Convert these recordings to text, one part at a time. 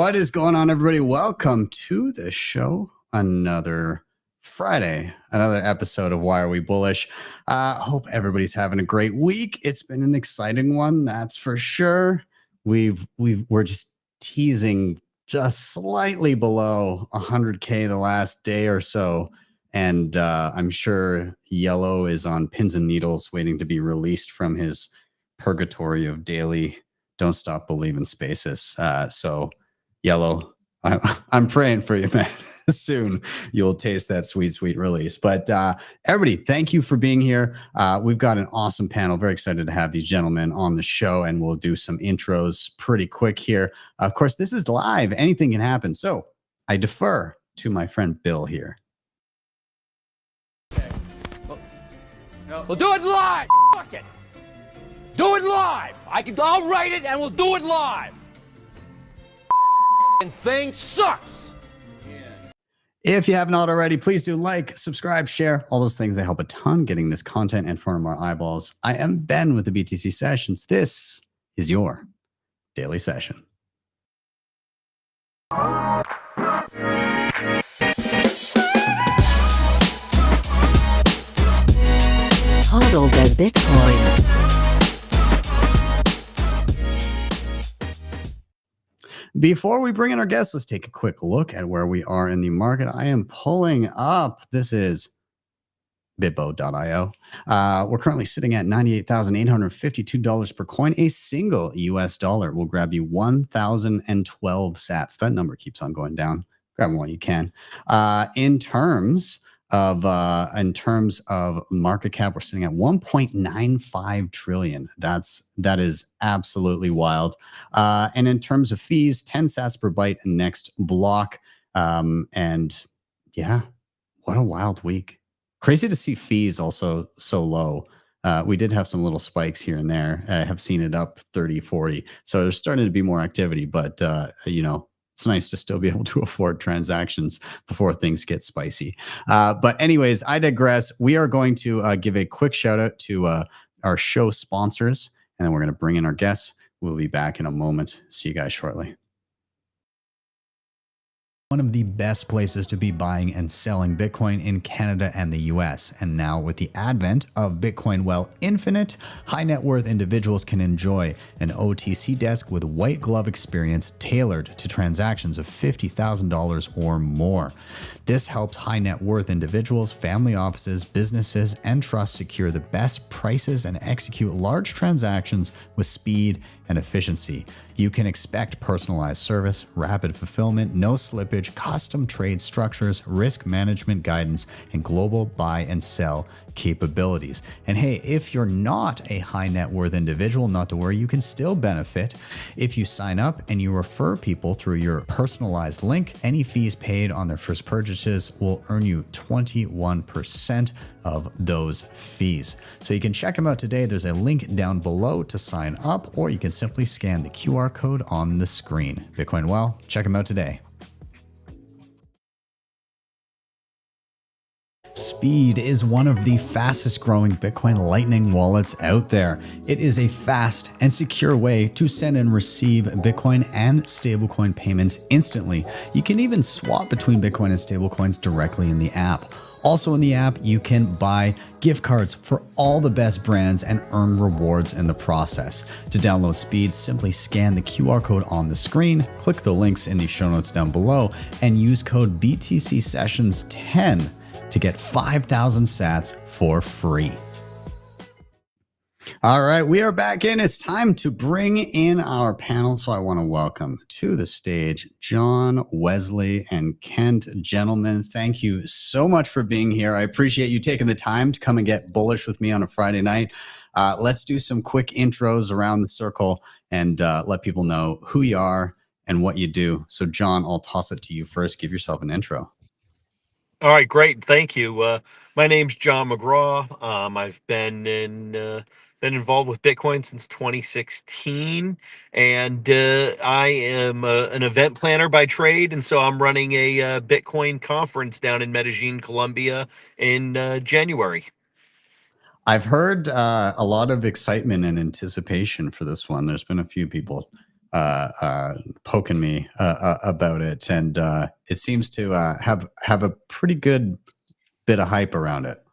What is going on, everybody? Welcome to the show. Another Friday, another episode of Why Are We Bullish? Hope everybody's having a great week. It's been an exciting one, that's for sure. We're just teasing just slightly below 100K the last day or so. And I'm sure Yellow is on pins and needles waiting to be released from his purgatory of daily don't stop believing spaces. So Yellow, I'm praying for you, man. Soon you'll taste that sweet, sweet release. But everybody, thank you for being here. We've got an awesome panel. Very excited to have these gentlemen on the show, and we'll do some intros pretty quick here. Of course, this is live. Anything can happen. So I defer to my friend Bill here. Okay. We'll do it live. Fuck it. Do it live. I'll write it and we'll do it live. And thing sucks. If you have not already, please do like, subscribe, share, all those things. They help a ton getting this content in front of our eyeballs. I am Ben with the BTC Sessions. This is your daily session. HODL the Bitcoin. Before we bring in our guests, let's take a quick look at where we are in the market. I am pulling up. This is bitbo.io. We're currently sitting at $98,852 per coin. A single US dollar will grab you 1,012 sats. That number keeps on going down. Grab them while you can. In terms of market cap, we're sitting at 1.95 trillion. That is absolutely wild. And in terms of fees, 10 sats per byte next block. And yeah, what a wild week. Crazy to see fees also so low. We did have some little spikes here and there. I have seen it up 30, 40. So there's starting to be more activity, but it's nice to still be able to afford transactions before things get spicy. But anyways, I digress. We are going to give a quick shout out to our show sponsors, and then we're going to bring in our guests. We'll be back in a moment. See you guys shortly. One of the best places to be buying and selling Bitcoin in Canada and the US. And now with the advent of Bitcoin Well Infinite, high net worth individuals can enjoy an OTC desk with white glove experience tailored to transactions of $50,000 or more. This helps high net worth individuals, family offices, businesses, and trusts secure the best prices and execute large transactions with speed and efficiency. You can expect personalized service, rapid fulfillment, no slippage, custom trade structures, risk management guidance, and global buy and sell capabilities. And hey, if you're not a high net worth individual, not to worry, you can still benefit. If you sign up and you refer people through your personalized link, any fees paid on their first purchases will earn you 21% of those fees. So you can check them out today. There's a link down below to sign up, or you can simply scan the QR code on the screen. Bitcoin Well, check them out today. Speed is one of the fastest growing Bitcoin Lightning wallets out there. It is a fast and secure way to send and receive Bitcoin and stablecoin payments instantly. You can even swap between Bitcoin and stablecoins directly in the app. Also in the app, you can buy gift cards for all the best brands and earn rewards in the process. To download Speed, simply scan the QR code on the screen, click the links in the show notes down below, and use code BTCSessions10 to get 5,000 sats for free. All right, we are back in. It's time to bring in our panel. So I want to welcome to the stage John, Wesley, and Kent. Gentlemen, thank you so much for being here. I appreciate you taking the time to come and get bullish with me on a Friday night. Let's do some quick intros around the circle and let people know who you are and what you do. So John, I'll toss it to you first. Give yourself an intro. All right, great. Thank you. My name's John McGraw. I've been involved with Bitcoin since 2016, and I am an event planner by trade, and so I'm running a Bitcoin conference down in Medellin, Colombia in January. I've heard a lot of excitement and anticipation for this one. There's been a few people poking me about it, and it seems to have a pretty good bit of hype around it.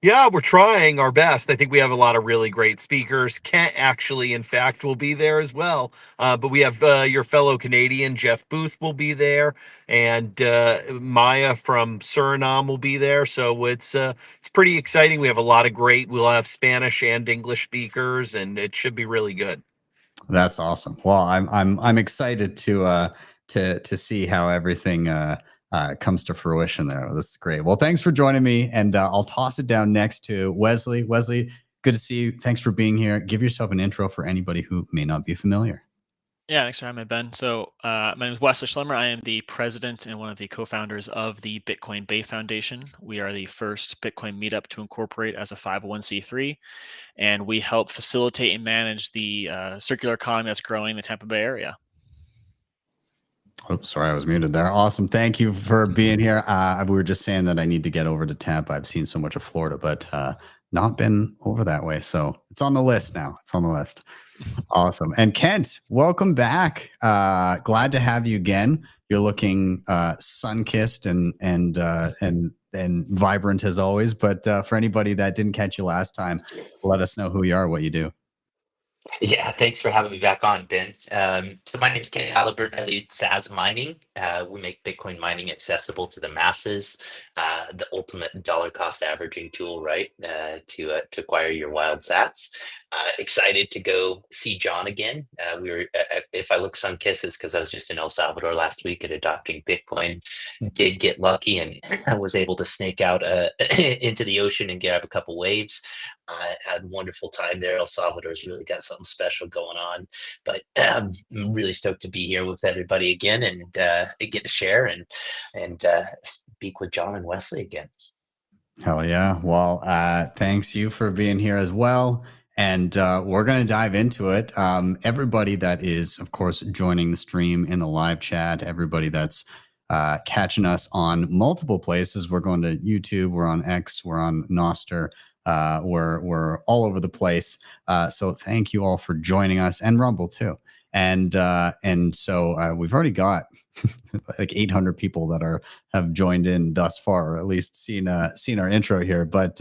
Yeah, we're trying our best. I think we have a lot of really great speakers. Kent actually, in fact, will be there as well. But we have your fellow Canadian, Jeff Booth, will be there, and Maya from Suriname will be there. So it's pretty exciting. We have a lot of great. We'll have Spanish and English speakers, and it should be really good. That's awesome. Well, I'm excited to see how everything comes to fruition there. This is great. Well, thanks for joining me, and I'll toss it down next to Wesley. Wesley, good to see you. Thanks for being here. Give yourself an intro for anybody who may not be familiar. Yeah, thanks for having me, Ben. So my name is Wesley Schlemmer. I am the president and one of the co-founders of the Bitcoin Bay Foundation. We are the first Bitcoin meetup to incorporate as a 501c3, and we help facilitate and manage the circular economy that's growing in the Tampa Bay area. Oh, sorry, I was muted there. Awesome. Thank you for being here. We were just saying that I need to get over to Tampa. I've seen so much of Florida, but not been over that way. So it's on the list now. It's on the list. Awesome. And Kent, welcome back. Glad to have you again. You're looking sun-kissed and vibrant as always. But for anybody that didn't catch you last time, let us know who you are, what you do. Yeah, thanks for having me back on, Ben. So my name is Kenny Halliburton. I lead SAS Mining. We make Bitcoin mining accessible to the masses, the ultimate dollar cost averaging tool, right, to acquire your wild sats. Excited to go see John again. We were, if I look sun-kissed, it's because I was just in El Salvador last week at adopting Bitcoin. Did get lucky and I was able to snake out into the ocean and grab a couple waves. I had a wonderful time there. El Salvador's really got something special going on, but I'm really stoked to be here with everybody again and get to share and speak with John and Wesley again. Hell yeah. Well, thanks you for being here as well. And we're going to dive into it. Everybody that is, of course, joining the stream in the live chat, everybody that's catching us on multiple places. We're going to YouTube, we're on X, we're on Nostr. We're all over the place. So thank you all for joining us, and Rumble too. And so we've already got like 800 people that have joined in thus far, or at least seen our intro here. But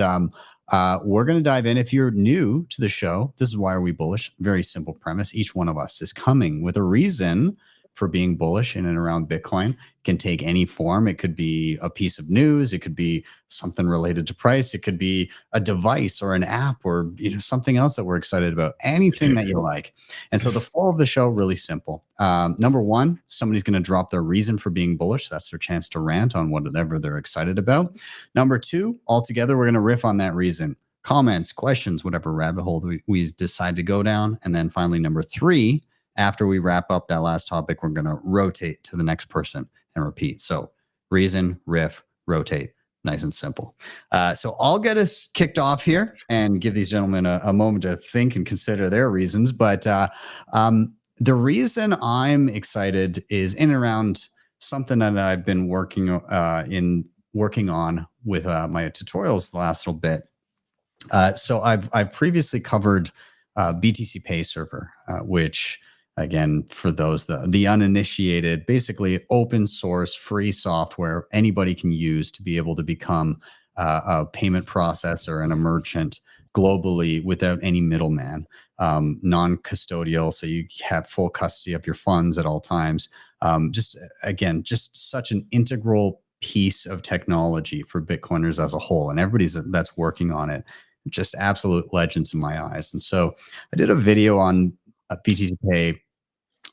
we're going to dive in. If you're new to the show, this is Why Are We Bullish? Very simple premise. Each one of us is coming with a reason for being bullish in and around Bitcoin. It can take any form. It could be a piece of news. It could be something related to price. It could be a device or an app or something else that we're excited about. Anything that you like. And so the flow of the show, really simple. Number one, somebody's going to drop their reason for being bullish. That's their chance to rant on whatever they're excited about. Number two, altogether, we're going to riff on that reason. Comments, questions, whatever rabbit hole we decide to go down. And then finally, number three, after we wrap up that last topic, we're going to rotate to the next person and repeat. So reason, riff, rotate. Nice and simple. So I'll get us kicked off here and give these gentlemen a moment to think and consider their reasons. But the reason I'm excited is in and around something that I've been working on with my tutorials the last little bit. So I've previously covered BTC Pay Server, which, again, for those the uninitiated, basically open source free software anybody can use to be able to become a payment processor and a merchant globally without any middleman. Non-custodial, so you have full custody of your funds at all times. Just such an integral piece of technology for Bitcoiners as a whole, and everybody's that's working on it. Just absolute legends in my eyes. And so I did a video on BTC Pay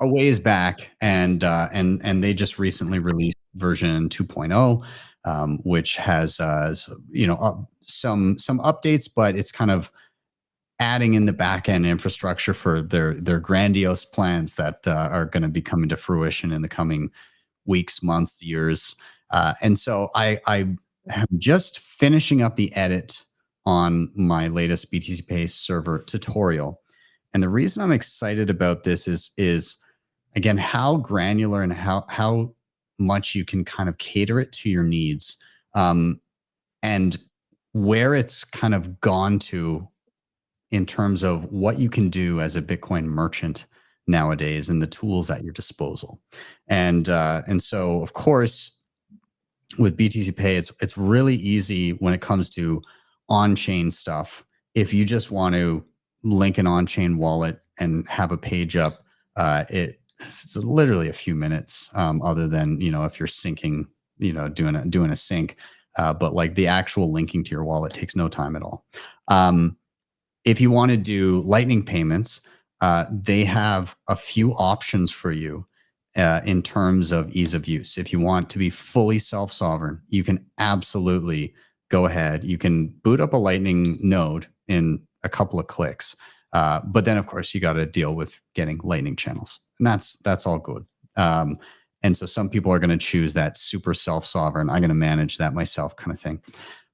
a ways back, and they just recently released version 2.0, which has some updates, but it's kind of adding in the back end infrastructure for their grandiose plans that are going to be coming to fruition in the coming weeks, months, years. And so I am just finishing up the edit on my latest BTC Pay server tutorial. And the reason I'm excited about this is again, how granular and how much you can kind of cater it to your needs, and where it's kind of gone to in terms of what you can do as a Bitcoin merchant nowadays and the tools at your disposal. And so, of course, with BTC Pay, it's really easy when it comes to on-chain stuff. If you just want to link an on-chain wallet and have a page up, it's literally a few minutes, other than, if you're syncing, doing a sync. But like the actual linking to your wallet takes no time at all. If you want to do Lightning payments, they have a few options for you in terms of ease of use. If you want to be fully self-sovereign, you can absolutely go ahead. You can boot up a Lightning node in a couple of clicks. But then, of course, you got to deal with getting Lightning channels. And that's all good. And so some people are going to choose that super self-sovereign, I'm going to manage that myself kind of thing.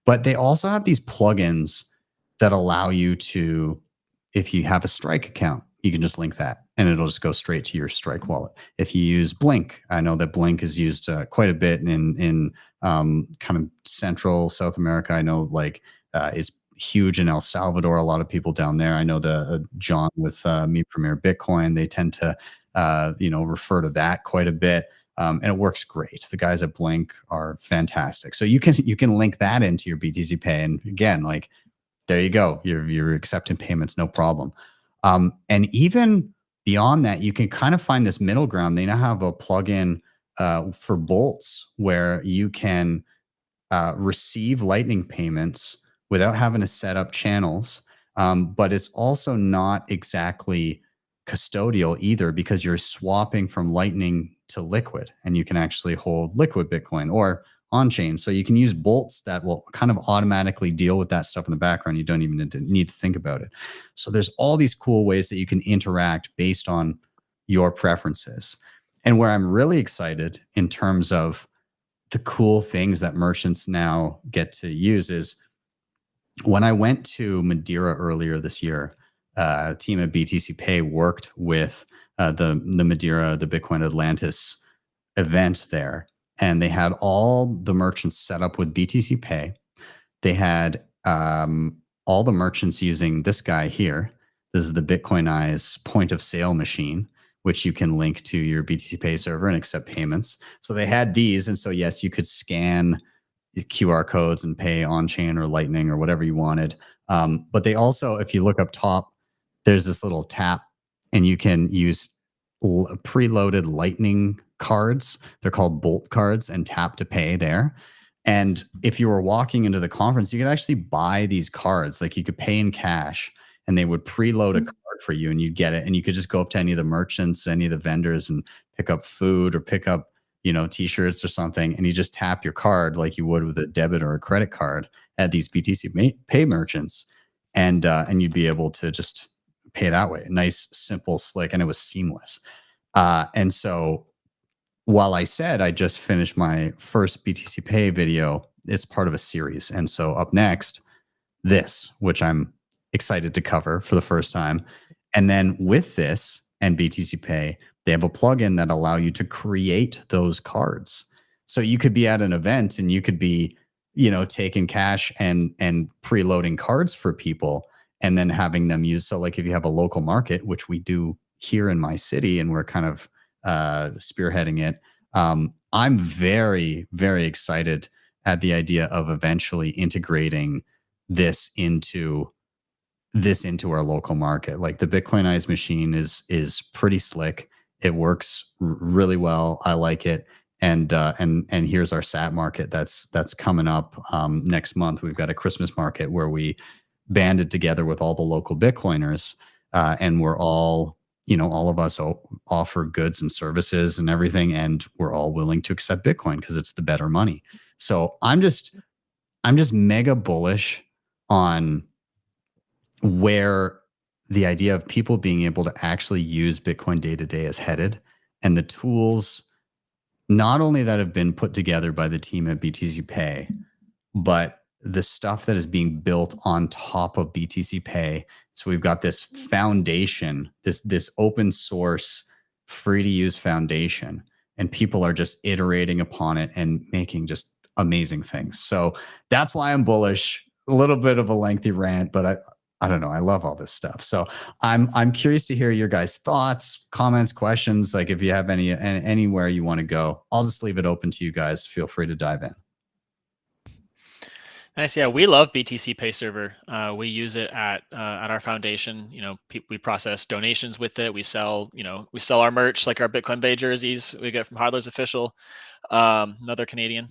But they also have these plugins that allow you to, if you have a Strike account, you can just link that and it'll just go straight to your Strike wallet. If you use Blink, I know that Blink is used quite a bit in kind of Central South America. I know it's huge in El Salvador. A lot of people down there. I know the John with Me Premier Bitcoin, they tend to refer to that quite a bit. And it works great. The guys at Blink are fantastic. So you can link that into your BTC Pay. And again, there you go. You're accepting payments, no problem. And even beyond that, you can kind of find this middle ground. They now have a plugin for bolts where you can receive Lightning payments without having to set up channels. But it's also not exactly custodial either, because you're swapping from Lightning to Liquid, and you can actually hold Liquid Bitcoin or on-chain. So you can use bolts that will kind of automatically deal with that stuff in the background. You don't even need to think about it. So there's all these cool ways that you can interact based on your preferences. And where I'm really excited in terms of the cool things that merchants now get to use is when I went to Madeira earlier this year, a team at BTC Pay worked with the Madeira, the Bitcoin Atlantis event there. And they had all the merchants set up with BTC Pay. They had all the merchants using this guy here. This is the Bitcoin Eyes point of sale machine, which you can link to your BTC Pay server and accept payments. So they had these. And so, yes, you could scan the QR codes and pay on-chain or Lightning or whatever you wanted. But they also, if you look up top, there's this little tap, and you can use preloaded Lightning cards. They're called Bolt cards, and tap to pay there. And if you were walking into the conference, you could actually buy these cards. Like you could pay in cash and they would preload a card for you and you'd get it. And you could just go up to any of the merchants, any of the vendors, and pick up food or pick up, t-shirts or something. And you just tap your card like you would with a debit or a credit card at these BTC Pay merchants. And you'd be able to just pay that way. Nice, simple, slick, and it was seamless. And so while I said I just finished my first BTC Pay video, it's part of a series. And so up next, this, which I'm excited to cover for the first time. And then with this and BTC Pay, they have a plugin that allow you to create those cards. So you could be at an event and you could be, taking cash and preloading cards for people and then having them use. So like if you have a local market, which we do here in my city, and we're kind of spearheading it. I'm very, very excited at the idea of eventually integrating this into our local market. Like the Bitcoin Eyes machine is pretty slick. It works really well. I like it. And here's our SAT market that's coming up next month. We've got a Christmas market where we banded together with all the local Bitcoiners, and we're all, all of us offer goods and services and everything, and we're all willing to accept Bitcoin because it's the better money. So I'm just mega bullish on where the idea of people being able to actually use Bitcoin day to day is headed, and the tools not only that have been put together by the team at BTC Pay, but the stuff that is being built on top of BTC Pay. So we've got this foundation, this open source, free to use foundation, and people are just iterating upon it and making just amazing things. So that's why I'm bullish. A little bit of a lengthy rant, but I don't know. I love all this stuff. So I'm curious to hear your guys' thoughts, comments, questions. Like if you have anywhere you want to go, I'll just leave it open to you guys. Feel free to dive in. Nice. Yeah, we love BTC Pay Server. We use it at our foundation. You know, we process donations with it. We sell our merch, like our Bitcoin Bay jerseys we get from HODLers Official, another Canadian.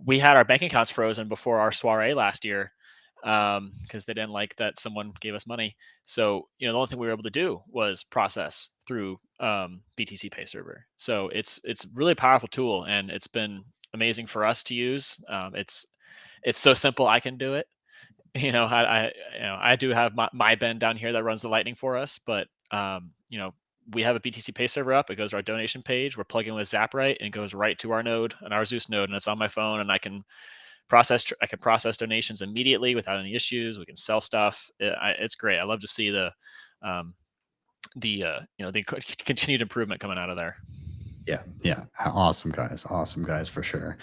We had our bank accounts frozen before our soiree last year because they didn't like that someone gave us money. So, you know, the only thing we were able to do was process through BTC Pay Server. So it's really a powerful tool, and it's been amazing for us to use. It's so simple I can do it. You know, I do have my Ben down here that runs the Lightning for us, but you know, we have a BTC Pay Server up. It goes to our donation page. We're plugging with ZapRight, and it goes right to our node, and our Zeus node, and it's on my phone, and I can process donations immediately without any issues. We can sell stuff. It's great. I love to see the continued improvement coming out of there. Yeah. Awesome guys for sure.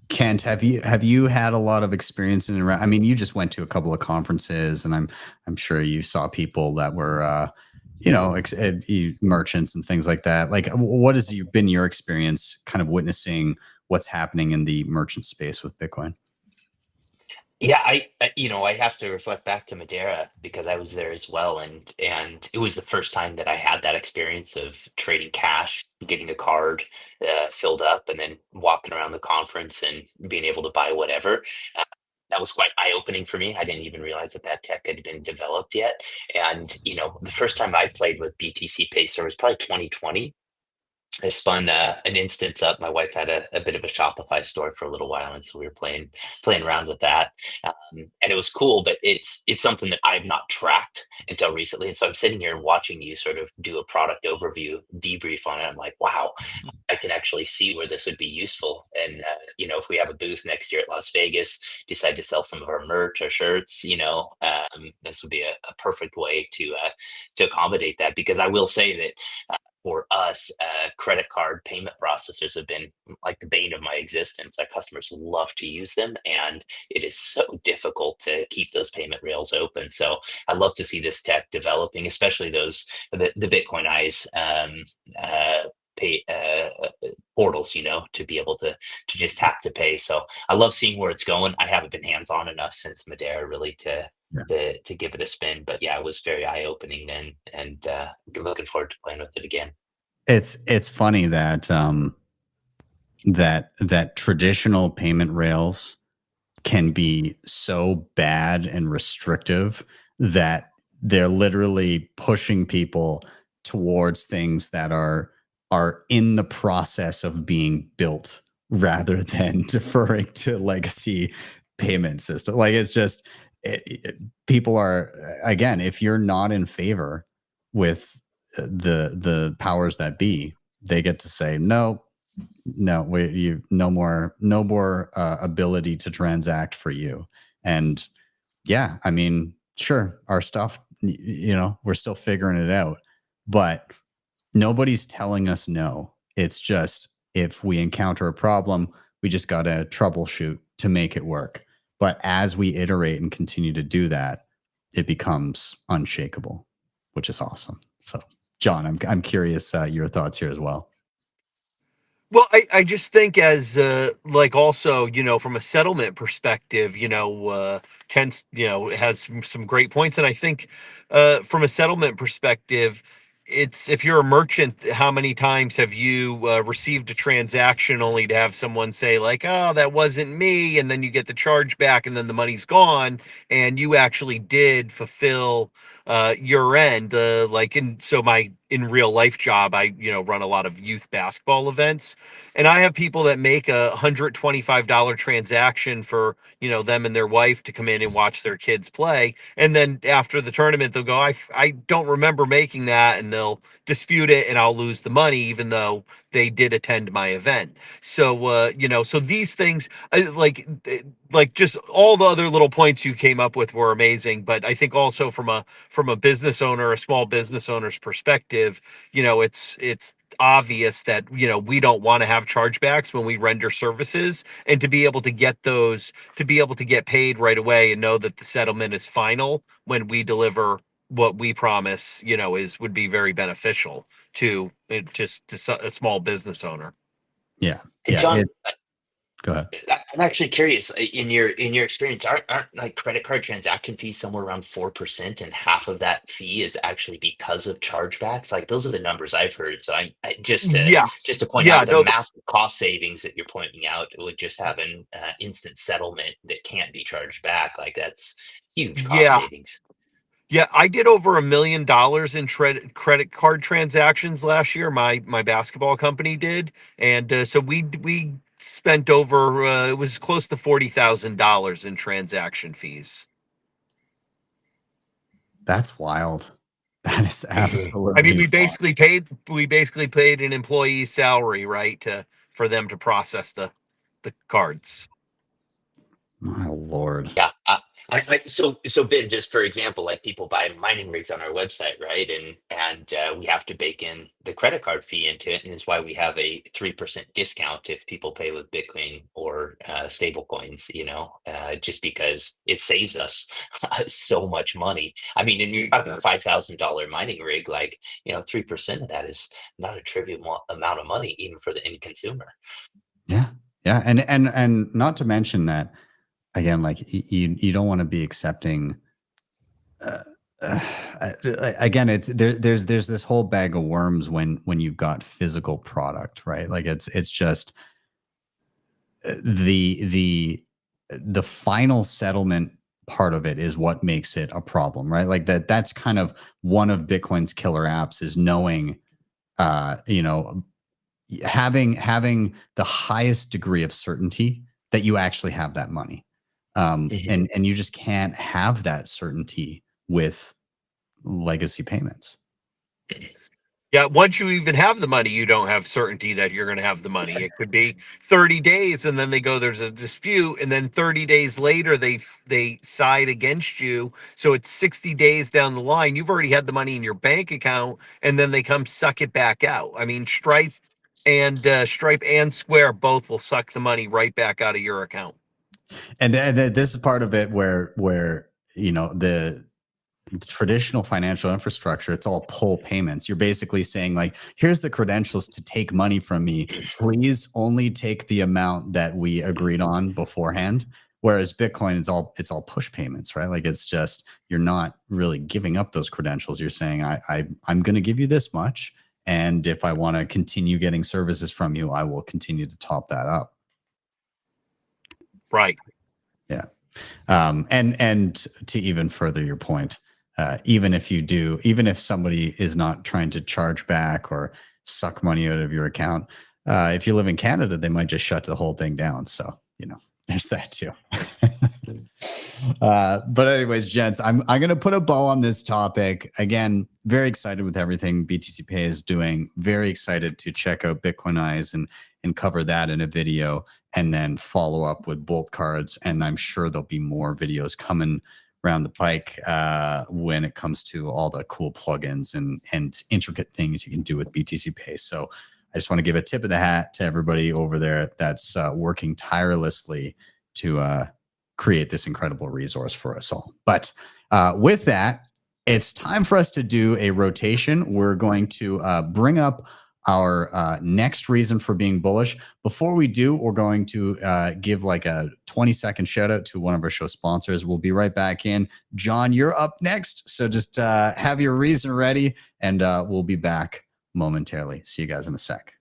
Kent, have you had a lot of experience in? I mean, you just went to a couple of conferences, and I'm sure you saw people that were, merchants and things like that. Like, what has been your experience, kind of witnessing what's happening in the merchant space with Bitcoin? Yeah, I have to reflect back to Madeira because I was there as well, and it was the first time that I had that experience of trading cash, getting a card filled up, and then walking around the conference and being able to buy whatever. That was quite eye-opening for me. I didn't even realize that tech had been developed yet. And the first time I played with BTC Pay Server was probably 2020. I spun an instance up. My wife had a bit of a Shopify store for a little while, and so we were playing around with that, and it was cool. But it's something that I've not tracked until recently, and so I'm sitting here and watching you sort of do a product overview debrief on it. I'm like, wow, I can actually see where this would be useful. And if we have a booth next year at Las Vegas, decide to sell some of our merch or shirts, this would be a perfect way to accommodate that. Because I will say that. For us, credit card payment processors have been like the bane of my existence. Our customers love to use them, and it is so difficult to keep those payment rails open. So I love to see this tech developing, especially the Bitcoin Eyes pay portals, to be able to just tap to pay. So I love seeing where it's going. I haven't been hands-on enough since Madeira really to give it a spin, but yeah, it was very eye-opening then, and looking forward to playing with it again. It's funny that that traditional payment rails can be so bad and restrictive that they're literally pushing people towards things that are in the process of being built rather than deferring to legacy payment system. Like, it's just people are, again, if you're not in favor with the powers that be, they get to say no more ability to transact for you. And yeah, I mean, sure, our stuff, we're still figuring it out, but nobody's telling us no. It's just, if we encounter a problem, we just got to troubleshoot to make it work. But as we iterate and continue to do that, it becomes unshakable, which is awesome. So, John, I'm curious your thoughts here as well. Well, I just think as also, from a settlement perspective, Kent's, has some great points. And I think from a settlement perspective, it's, if you're a merchant, how many times have you received a transaction only to have someone say like, oh, that wasn't me, and then you get the charge back and then the money's gone, and you actually did fulfill your end. In real life job, I run a lot of youth basketball events, and I have people that make $125 transaction for them and their wife to come in and watch their kids play, and then after the tournament they'll go, I don't remember making that, and they'll dispute it, and I'll lose the money even though they did attend my event. So so these things, like just all the other little points you came up with were amazing. But I think also from a business owner, a small business owner's perspective, it's obvious that, you know, we don't want to have chargebacks when we render services, and to be able to get paid right away and know that the settlement is final when we deliver what we promise, you know, would be very beneficial to a small business owner. Yeah. And Yeah. John, Go ahead. I'm actually curious. In your experience, aren't like credit card transaction fees somewhere around 4%, and half of that fee is actually because of chargebacks? Like those are the numbers I've heard. So I just Yes. to point Yeah, out the no, massive cost savings that you're pointing out with just having instant settlement that can't be charged back. Like that's huge cost yeah. savings. Yeah, I did over $1 million in credit card transactions last year. My basketball company did, and so we spent over it was close to $40,000 in transaction fees. That's wild. That is absolutely. I mean, we wild. basically paid an employee's salary, right, for them to process the cards. My Lord. Yeah. So Ben, just for example, like people buy mining rigs on our website, right? And we have to bake in the credit card fee into it, and it's why we have a 3% discount if people pay with Bitcoin or stable coins. You know, just because it saves us so much money. I mean, and you're talking a $5,000 mining rig, like 3% of that is not a trivial amount of money, even for the end consumer. Yeah. Yeah. And not to mention that, again, like you don't want to be accepting. Again, there's this whole bag of worms when you've got physical product, right? Like it's just the final settlement part of it is what makes it a problem, right? Like that's kind of one of Bitcoin's killer apps, is knowing, having the highest degree of certainty that you actually have that money. And you just can't have that certainty with legacy payments. Yeah, once you even have the money, you don't have certainty that you're going to have the money. It could be 30 days, and then they go, there's a dispute, and then 30 days later, they side against you. So it's 60 days down the line. You've already had the money in your bank account, and then they come suck it back out. I mean, Stripe and Square both will suck the money right back out of your account. And this is part of it where the traditional financial infrastructure, it's all pull payments. You're basically saying, like, here's the credentials to take money from me. Please only take the amount that we agreed on beforehand. Whereas Bitcoin, it's all push payments, right? Like it's just, you're not really giving up those credentials. You're saying, I'm going to give you this much, and if I want to continue getting services from you, I will continue to top that up. Right. Yeah. And to even further your point, even if somebody is not trying to charge back or suck money out of your account, if you live in Canada, they might just shut the whole thing down. So, there's that too. But anyways, gents, I'm going to put a bow on this topic. Again, very excited with everything BTC Pay is doing. Very excited to check out Bitcoin Eyes and cover that in a video, and then follow up with Bolt cards. And I'm sure there'll be more videos coming around the pike when it comes to all the cool plugins and intricate things you can do with BTC Pay. So I just want to give a tip of the hat to everybody over there that's working tirelessly to create this incredible resource for us all. But with that, it's time for us to do a rotation. We're going to bring up our next reason for being bullish. Before we do, we're going to give like a 20-second shout out to one of our show sponsors. We'll be right back in. John, you're up next. So just have your reason ready, and we'll be back momentarily. See you guys in a sec.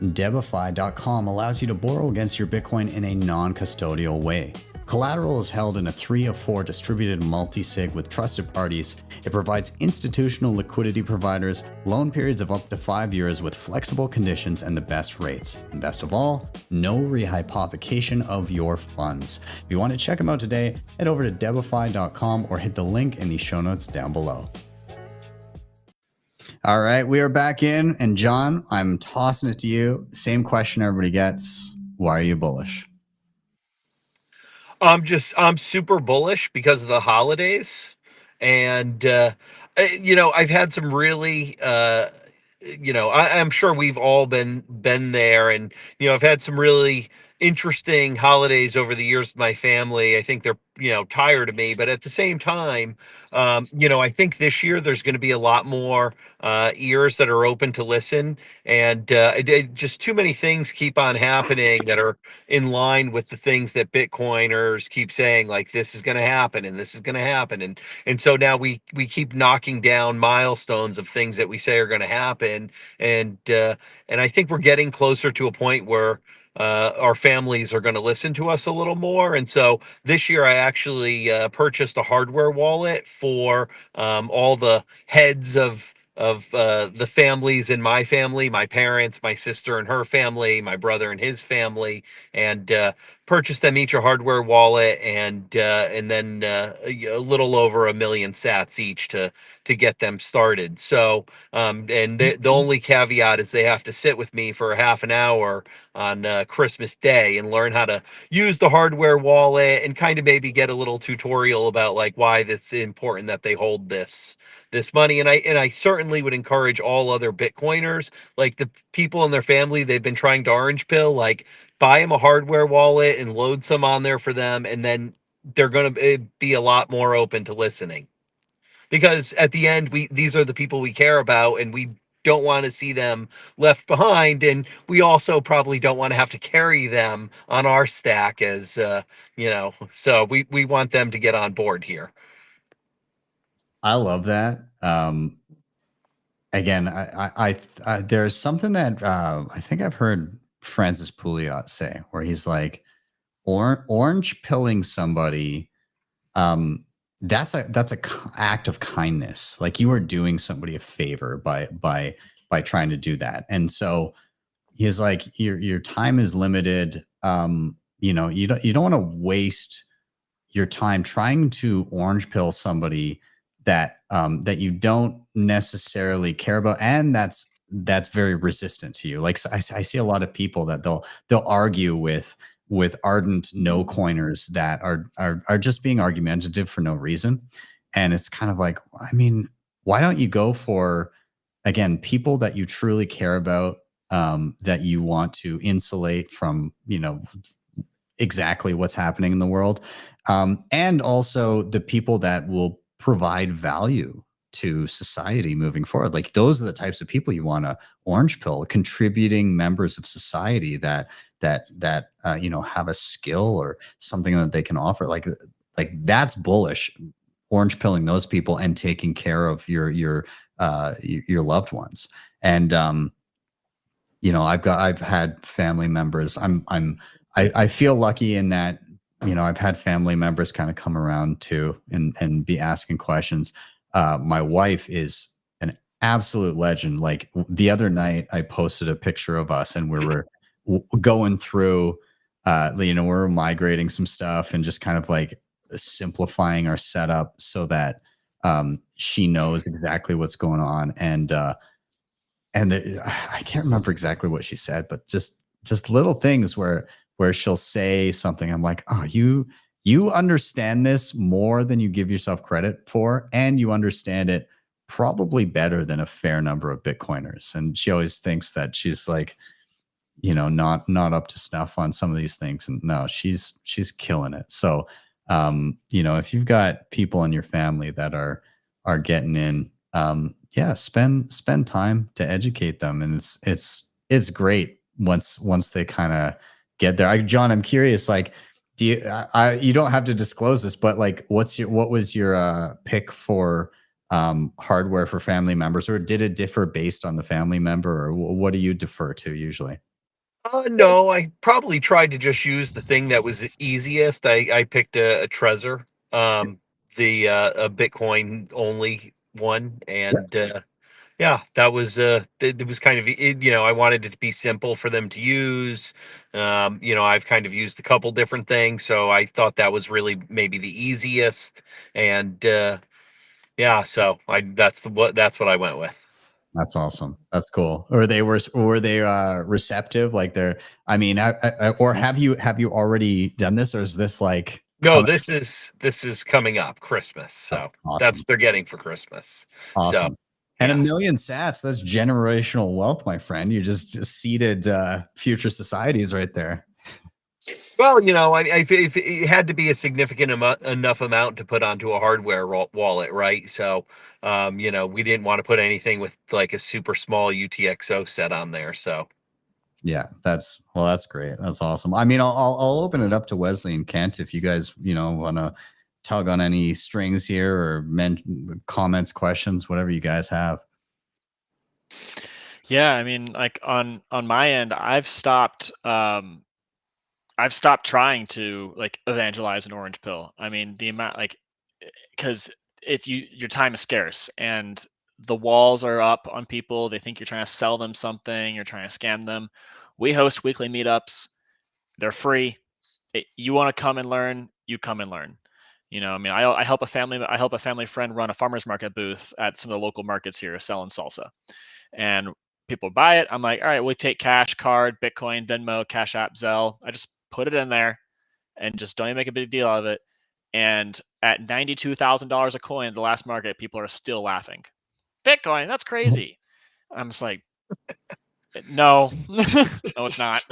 Debifi.com allows you to borrow against your Bitcoin in a non-custodial way. Collateral is held in a 3 of 4 distributed multisig with trusted parties. It provides institutional liquidity providers, loan periods of up to 5 years with flexible conditions and the best rates. And best of all, no rehypothecation of your funds. If you want to check them out today, head over to Debifi.com or hit the link in the show notes down below. All right, we are back in, and John, I'm tossing it to you. Same question everybody gets. Why are you bullish? I'm super bullish because of the holidays, and You know, I've had some really, you know, I'm sure we've all been there, and you know, I've had some really interesting holidays over the years with my family. I think they're, you know, tired of me, but at the same time, you know, I think this year there's going to be a lot more ears that are open to listen, and just too many things keep on happening that are in line with the things that Bitcoiners keep saying, like this is going to happen and this is going to happen, and so now we keep knocking down milestones of things that we say are going to happen, and I think we're getting closer to a point where our families are going to listen to us a little more. And so this year, I actually purchased a hardware wallet for all the heads of the families in my family, my parents, my sister and her family, my brother and his family, and purchased them each a hardware wallet, and then a little over 1 million sats each to get them started. So and the only caveat is they have to sit with me for a half an hour on Christmas Day and learn how to use the hardware wallet, and kind of maybe get a little tutorial about like why this is important that they hold this money. And I certainly would encourage all other Bitcoiners, like the people in their family they've been trying to orange pill, like buy them a hardware wallet and load some on there for them, and then they're going to be a lot more open to listening, because at the end these are the people we care about, and we don't want to see them left behind, and we also probably don't want to have to carry them on our stack as you know, so we want them to get on board here. I love that. Again, there's something that I think I've heard Francis Pouliot say, where he's like, orange pilling somebody, that's a act of kindness. Like you are doing somebody a favor by trying to do that. And so he's like, your time is limited. You know, you don't want to waste your time trying to orange pill somebody that that you don't necessarily care about, and that's very resistant to you. Like I see a lot of people that they'll argue with ardent no coiners that are just being argumentative for no reason, and it's kind of like, I mean, why don't you go for, again, people that you truly care about, that you want to insulate from, you know, exactly what's happening in the world, and also the people that will provide value to society moving forward. Like those are the types of people you want to orange pill, contributing members of society that you know, have a skill or something that they can offer. Like that's bullish, orange pilling those people and taking care of your loved ones. And you know, I've had family members. I feel lucky in that, you know, I've had family members kind of come around too and be asking questions. My wife is an absolute legend. Like the other night, I posted a picture of us and we were going through, you know, we're migrating some stuff and just kind of like simplifying our setup so that she knows exactly what's going on. And I can't remember exactly what she said, but just little things where she'll say something. I'm like, oh, you understand this more than you give yourself credit for, and you understand it probably better than a fair number of Bitcoiners. And she always thinks that she's like, you know, not up to snuff on some of these things. And no, she's killing it. So, you know, if you've got people in your family that are getting in, yeah, spend time to educate them, and it's great once they kind of get there. John, I'm curious, like, do you you don't have to disclose this, but like, what was your pick for hardware for family members, or did it differ based on the family member, or what do you defer to usually? No, I probably tried to just use the thing that was easiest. I picked a Trezor, the a Bitcoin only one, and yeah, that was it was kind of you know, I wanted it to be simple for them to use. You know, I've kind of used a couple different things, so I thought that was really maybe the easiest, and yeah, so that's what I went with. That's awesome. That's cool. Or were they receptive? Like they're, I mean, or have you already done this, or is this like No, this is coming up Christmas, so awesome. that's what they're getting for Christmas. Awesome. So, and yeah. 1 million sats, that's generational wealth, my friend. You just seeded future societies right there. Well, you know, if it had to be a significant enough amount to put onto a hardware wallet, right? So, you know, we didn't want to put anything with like a super small UTXO set on there. So, yeah, that's great. That's awesome. I mean, I'll open it up to Wesley and Kent if you guys, you know, want to tug on any strings here or comments, questions, whatever you guys have. Yeah, I mean, like on my end, I've stopped trying to like evangelize an orange pill. I mean, the amount like because it's your time is scarce and the walls are up on people. They think you're trying to sell them something, you're trying to scam them. We host weekly meetups. They're free. You want to come and learn, you come and learn. You know, I mean, I help a family friend run a farmer's market booth at some of the local markets here selling salsa. And people buy it. I'm like, all right, we take cash, card, Bitcoin, Venmo, Cash App, Zelle. I just put it in there and just don't even make a big deal of it. And at $92,000 a coin, the last market, people are still laughing. Bitcoin, that's crazy. I'm just like, no, no, it's not.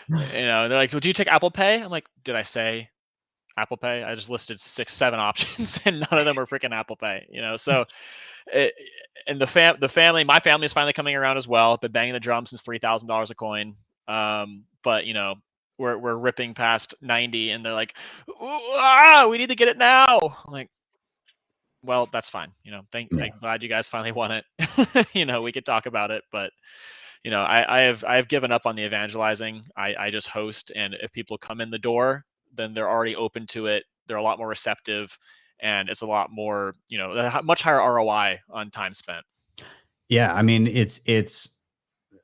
You know, they're like, well, do you take Apple Pay? I'm like, did I say Apple Pay? I just listed 6, 7 options, and none of them are freaking Apple Pay. You know, so and the family, my family is finally coming around as well. Been banging the drum since $3,000 a coin. But you know, we're ripping past 90, and they're like, we need to get it now. I'm like, well, that's fine. You know, I'm glad you guys finally want it. You know, we could talk about it, but you know, I've given up on the evangelizing. I just host, and if people come in the door, then they're already open to it. They're a lot more receptive, and it's a lot more, you know, much higher ROI on time spent. Yeah, I mean, it's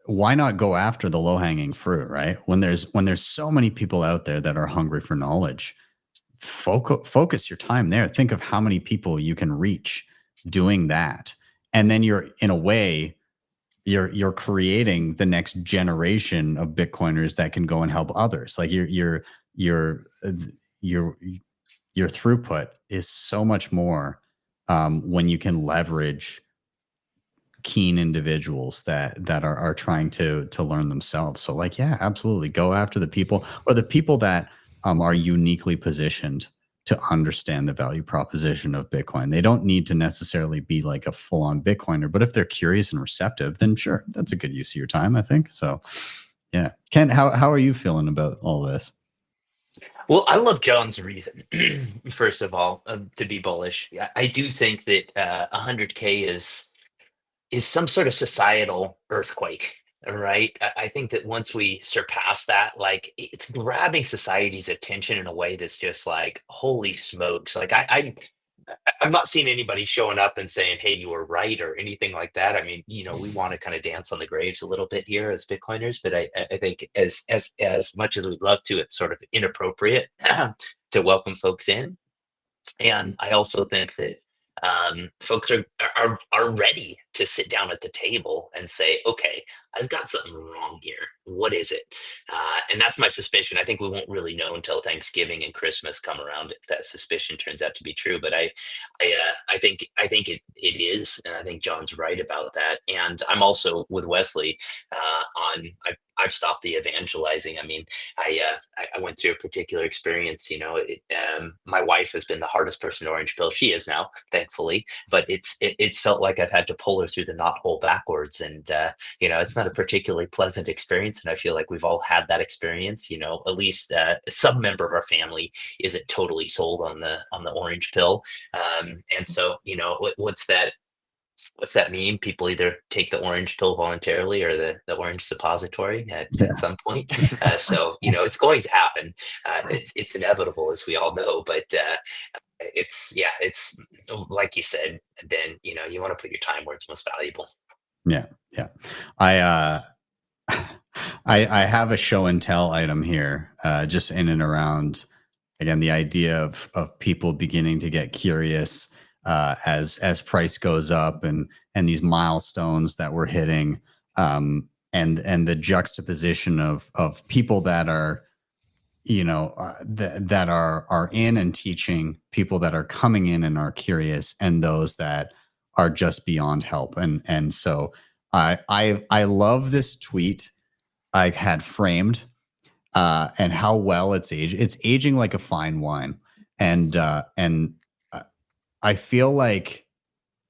why not go after the low hanging fruit, right? When there's so many people out there that are hungry for knowledge, focus your time there. Think of how many people you can reach doing that, and then you're in a way you're creating the next generation of Bitcoiners that can go and help others. Like your throughput is so much more when you can leverage keen individuals that are trying to learn themselves. So like, yeah, absolutely. Go after the people or the people that are uniquely positioned to understand the value proposition of Bitcoin. They don't need to necessarily be like a full-on Bitcoiner, but if they're curious and receptive, then sure, that's a good use of your time, I think. So yeah. Ken, how are you feeling about all this? Well, I love John's reason, first of all, to be bullish. I do think that 100K is some sort of societal earthquake, right? I think that once we surpass that, like it's grabbing society's attention in a way that's just like, holy smokes! Like I'm not seeing anybody showing up and saying, "Hey, you were right" or anything like that. I mean, you know, we want to kind of dance on the graves a little bit here as Bitcoiners, but I think as much as we'd love to, it's sort of inappropriate to welcome folks in. And I also think that folks are ready to sit down at the table and say, okay, I've got something wrong here. What is it? And that's my suspicion. I think we won't really know until Thanksgiving and Christmas come around if that suspicion turns out to be true. But I think it is, and I think John's right about that. And I'm also with Wesley on. I've stopped the evangelizing. I mean, I went through a particular experience. You know, my wife has been the hardest person to orange pill. She is now, thankfully, but it's felt like I've had to pull her through the knot hole backwards, and you know, it's not a particularly pleasant experience. And I feel like we've all had that experience. You know, at least some member of our family isn't totally sold on the orange pill, and so you know, what's that mean? People either take the orange pill voluntarily or the orange suppository at some point. So, you know, it's going to happen. It's inevitable, as we all know, but it's like you said, Ben, you know, you want to put your time where it's most valuable. Yeah. Yeah. I have a show and tell item here, just in and around, again, the idea of people beginning to get curious as price goes up and these milestones that we're hitting, and the juxtaposition of people that are, that are in and teaching, people that are coming in and are curious, and those that are just beyond help. And so I love this tweet I had framed, and how well it's aged. It's aging like a fine wine, and I feel like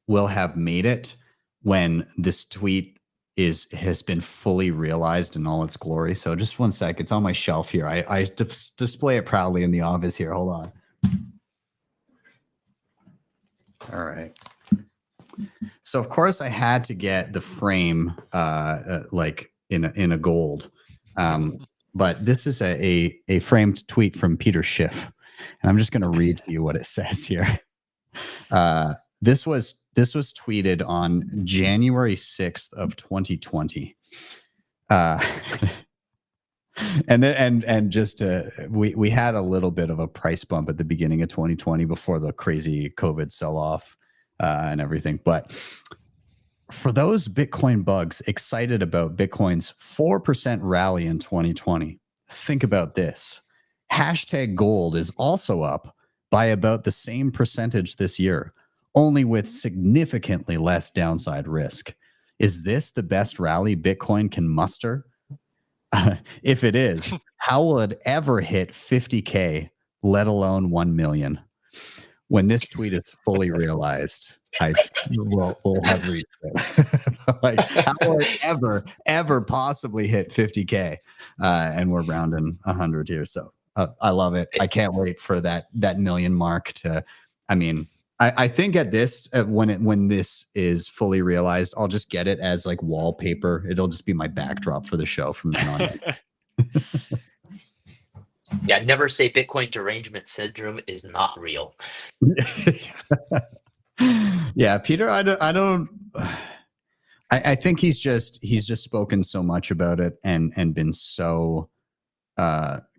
we'll have made it when this tweet has been fully realized in all its glory. So just one sec, it's on my shelf here. I display it proudly in the office here. Hold on. All right. So of course I had to get the frame like in a gold. But this is a framed tweet from Peter Schiff, and I'm just going to read to you what it says here. This was tweeted on January 6th of 2020. And just we had a little bit of a price bump at the beginning of 2020 before the crazy COVID sell-off and everything. But for those Bitcoin bugs excited about Bitcoin's 4% rally in 2020, think about this. Hashtag gold is also up by about the same percentage this year, only with significantly less downside risk. Is this the best rally Bitcoin can muster? If it is, how will it ever hit 50K, let alone 1 million? When this tweet is fully realized, I will have reached it. Like, how will it ever possibly hit 50K? And we're rounding 100 here. So I love it. I can't wait for that million mark to, I mean, I think at this, when this is fully realized, I'll just get it as like wallpaper. It'll just be my backdrop for the show from then on. Yeah, never say Bitcoin derangement syndrome is not real. Yeah, Peter, I think he's just spoken so much about it and been so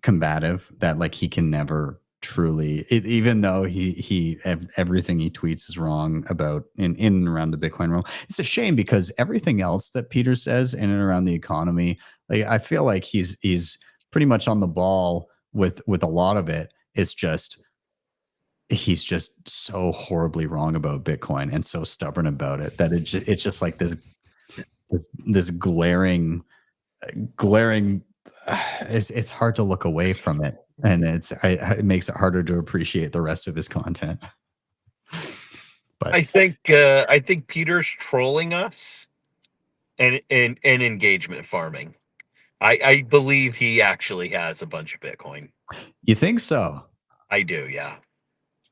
combative that like he can never truly, even though he everything he tweets is wrong about in and around the Bitcoin realm. It's a shame because everything else that Peter says in and around the economy, like I feel like he's pretty much on the ball with a lot of it. It's just he's just so horribly wrong about Bitcoin and so stubborn about it that it's just like this glaring it's hard to look away from it, and it makes it harder to appreciate the rest of his content. But I think Peter's trolling us and engagement farming. I believe he actually has a bunch of Bitcoin. You think so? I do, yeah.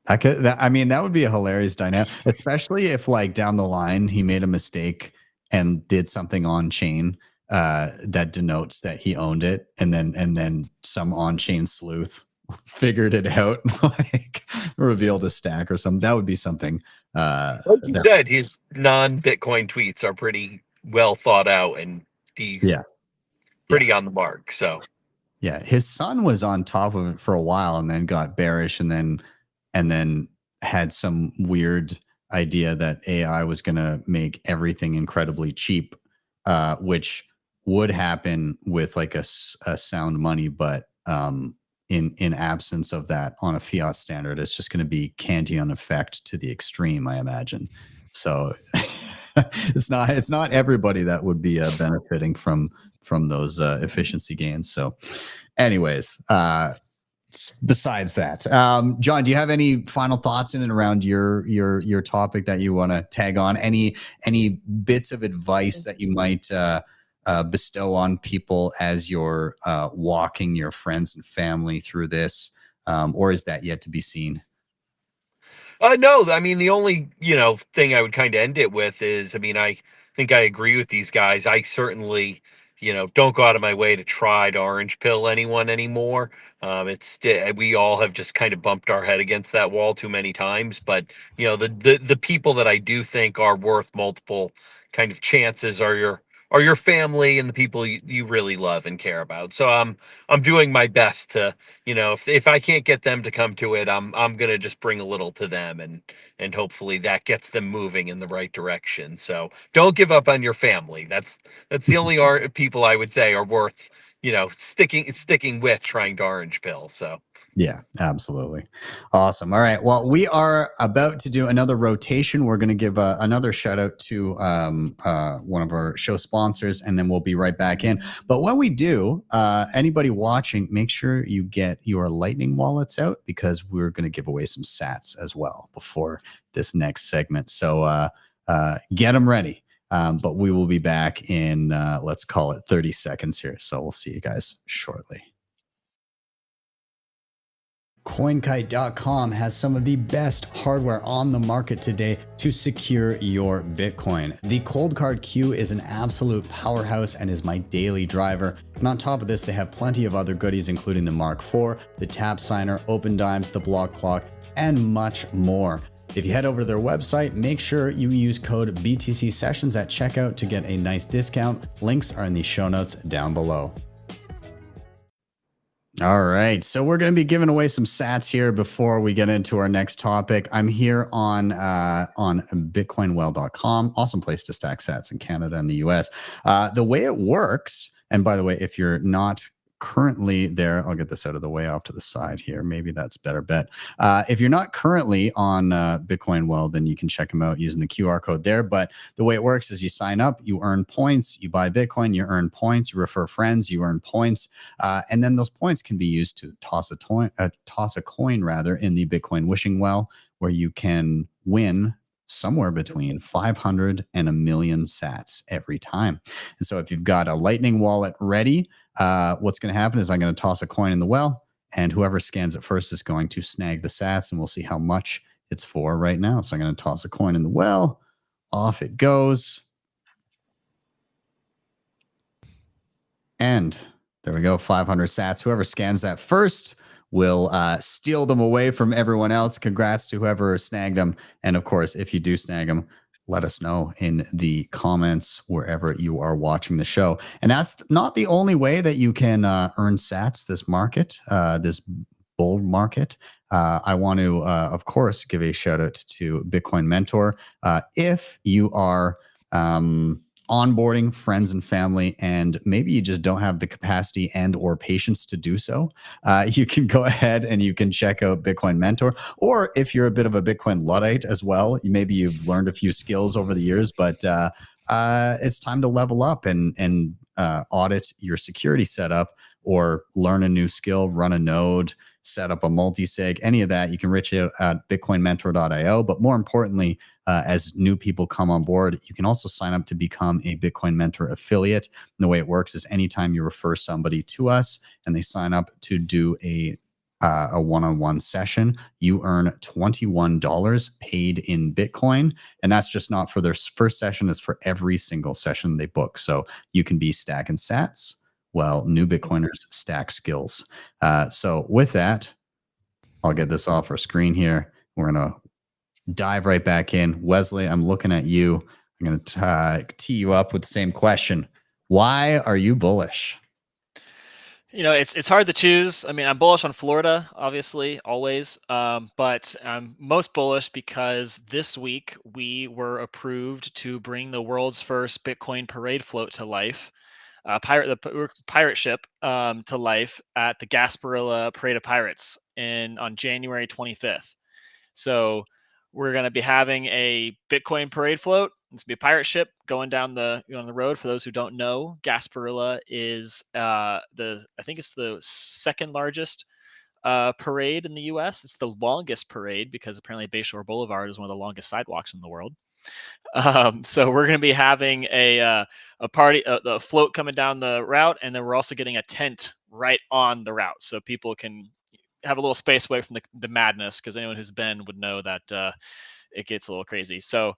I mean, that would be a hilarious dynamic, especially if like down the line he made a mistake and did something on chain that denotes that he owned it, and then some on-chain sleuth figured it out, like revealed a stack or something. That would be something. Like you said, his non-Bitcoin tweets are pretty well thought out, and he's pretty on the mark. So yeah, his son was on top of it for a while, and then got bearish, and then had some weird idea that AI was going to make everything incredibly cheap, which would happen with like a sound money, but in absence of that on a fiat standard, it's just going to be Kantian effect to the extreme, I imagine. So it's not everybody that would be benefiting from those efficiency gains. So anyways, besides that, John, do you have any final thoughts in and around your topic that you want to tag on? Any bits of advice that you might bestow on people as you're walking your friends and family through this, or is that yet to be seen? No, I mean, the only, thing I would kind of end it with is, I mean, I think I agree with these guys. I certainly, don't go out of my way to try to orange pill anyone anymore. We all have just kind of bumped our head against that wall too many times. But, the people that I do think are worth multiple kind of chances are your family and the people you really love and care about. So I'm doing my best to, if I can't get them to come to it, I'm gonna just bring a little to them, and hopefully that gets them moving in the right direction. So don't give up on your family. That's the only people I would say are worth, sticking with trying to orange pill. So yeah, absolutely. Awesome. All right. Well, we are about to do another rotation. We're going to give another shout out to one of our show sponsors, and then we'll be right back in. But when we do, anybody watching, make sure you get your Lightning wallets out, because we're going to give away some sats as well before this next segment. So get them ready. But we will be back in, let's call it 30 seconds here. So we'll see you guys shortly. CoinKite.com has some of the best hardware on the market today to secure your Bitcoin. The Cold Card Q is an absolute powerhouse and is my daily driver. And on top of this, they have plenty of other goodies, including the Mark IV, the Tap Signer, Open Dimes, the Block Clock, and much more. If you head over to their website, make sure you use code btcsessions at checkout to get a nice discount. Links are in the show notes down below. All right, so we're going to be giving away some sats here before we get into our next topic. I'm here on bitcoinwell.com. Awesome place to stack sats in Canada and the US. The way it works, and by the way, if you're not currently there, I'll get this out of the way off to the side here. Maybe that's better bet. If you're not currently on Bitcoin Well, then you can check them out using the QR code there. But the way it works is you sign up, you earn points, you buy Bitcoin, you earn points, you refer friends, you earn points, and then those points can be used to toss a coin in the Bitcoin wishing well, where you can win somewhere between 500 and 1 million sats every time. And so if you've got a Lightning wallet ready, what's going to happen is I'm going to toss a coin in the well, and whoever scans it first is going to snag the sats, and we'll see how much it's for right now. So I'm going to toss a coin in the well. Off it goes. And there we go, 500 sats. Whoever scans that first will steal them away from everyone else. Congrats to whoever snagged them. And of course, if you do snag them, let us know in the comments wherever you are watching the show. And that's not the only way that you can earn sats this market, this bull market. I want to, of course, give a shout out to Bitcoin Mentor. If you are onboarding friends and family, and maybe you just don't have the capacity and or patience to do so, you can go ahead and you can check out Bitcoin Mentor. Or if you're a bit of a Bitcoin Luddite as well, maybe you've learned a few skills over the years, but it's time to level up and audit your security setup, or learn a new skill, run a node, set up a multisig, any of that. You can reach out at bitcoinmentor.io. But more importantly, as new people come on board, you can also sign up to become a Bitcoin Mentor affiliate. And the way it works is anytime you refer somebody to us and they sign up to do a one-on-one session, you earn $21 paid in Bitcoin. And that's just not for their first session, it's for every single session they book. So you can be stacking sats. Well, new Bitcoiners stack skills. So with that, I'll get this off our screen here. We're going to dive right back in. Wesley, I'm looking at you. I'm going to tee you up with the same question. Why are you bullish? You know, it's hard to choose. I mean, I'm bullish on Florida, obviously, always. But I'm most bullish because this week we were approved to bring the world's first Bitcoin parade float to life. Pirate ship to life at the Gasparilla Parade of Pirates on January 25th. So we're going to be having a Bitcoin parade float. It's going to be a pirate ship going down the road. For those who don't know, Gasparilla is I think it's the second largest parade in the U.S. It's the longest parade because apparently Bayshore Boulevard is one of the longest sidewalks in the world. So we're going to be having a party, the float coming down the route, and then we're also getting a tent right on the route, so people can have a little space away from the madness. Because anyone who's been would know that it gets a little crazy. So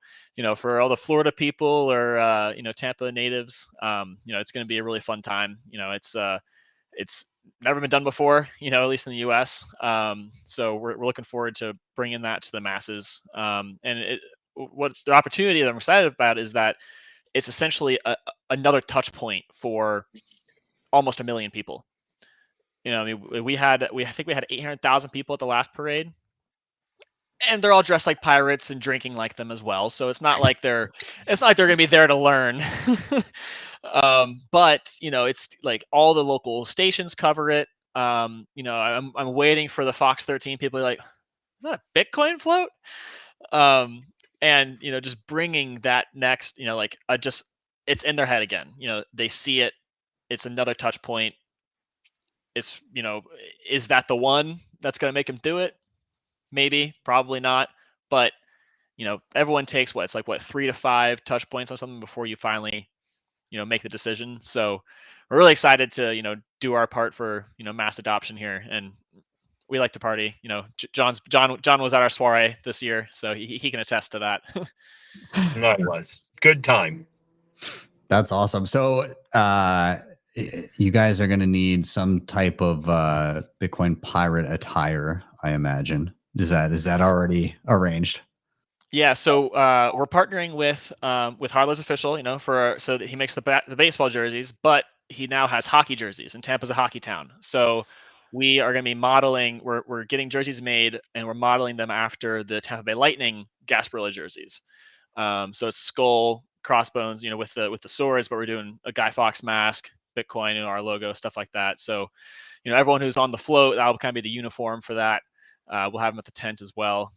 for all the Florida people or Tampa natives, it's going to be a really fun time. It's never been done before, at least in the U.S. So we're looking forward to bringing that to the masses. And what the opportunity that I'm excited about is that it's essentially another touch point for almost 1 million people. I mean, I think we had 800,000 people at the last parade, and they're all dressed like pirates and drinking like them as well. So it's not like they're going to be there to learn. But it's like all the local stations cover it. I'm waiting for the Fox 13 people. Are like, is that a Bitcoin float? And just bringing that next, just it's in their head again. They see it. It's another touch point. It's is that the one that's going to make them do it? Maybe, probably not. But everyone takes it's like 3 to 5 touch points on something before you finally make the decision. So we're really excited to do our part for mass adoption here, and we like to party. John was at our soiree this year, so he can attest to that. No, it was good time. That's awesome. So you guys are going to need some type of Bitcoin pirate attire, I imagine. Is that already arranged? Yeah, so we're partnering with HODLHODL's official, so that he makes the baseball jerseys, but he now has hockey jerseys, and Tampa's a hockey town. So we are going to be modeling. We're getting jerseys made, and we're modeling them after the Tampa Bay Lightning Gasparilla jerseys. So it's skull, crossbones, with the swords, but we're doing a Guy Fawkes mask, Bitcoin, our logo, stuff like that. So everyone who's on the float, that'll kind of be the uniform for that. We'll have them at the tent as well.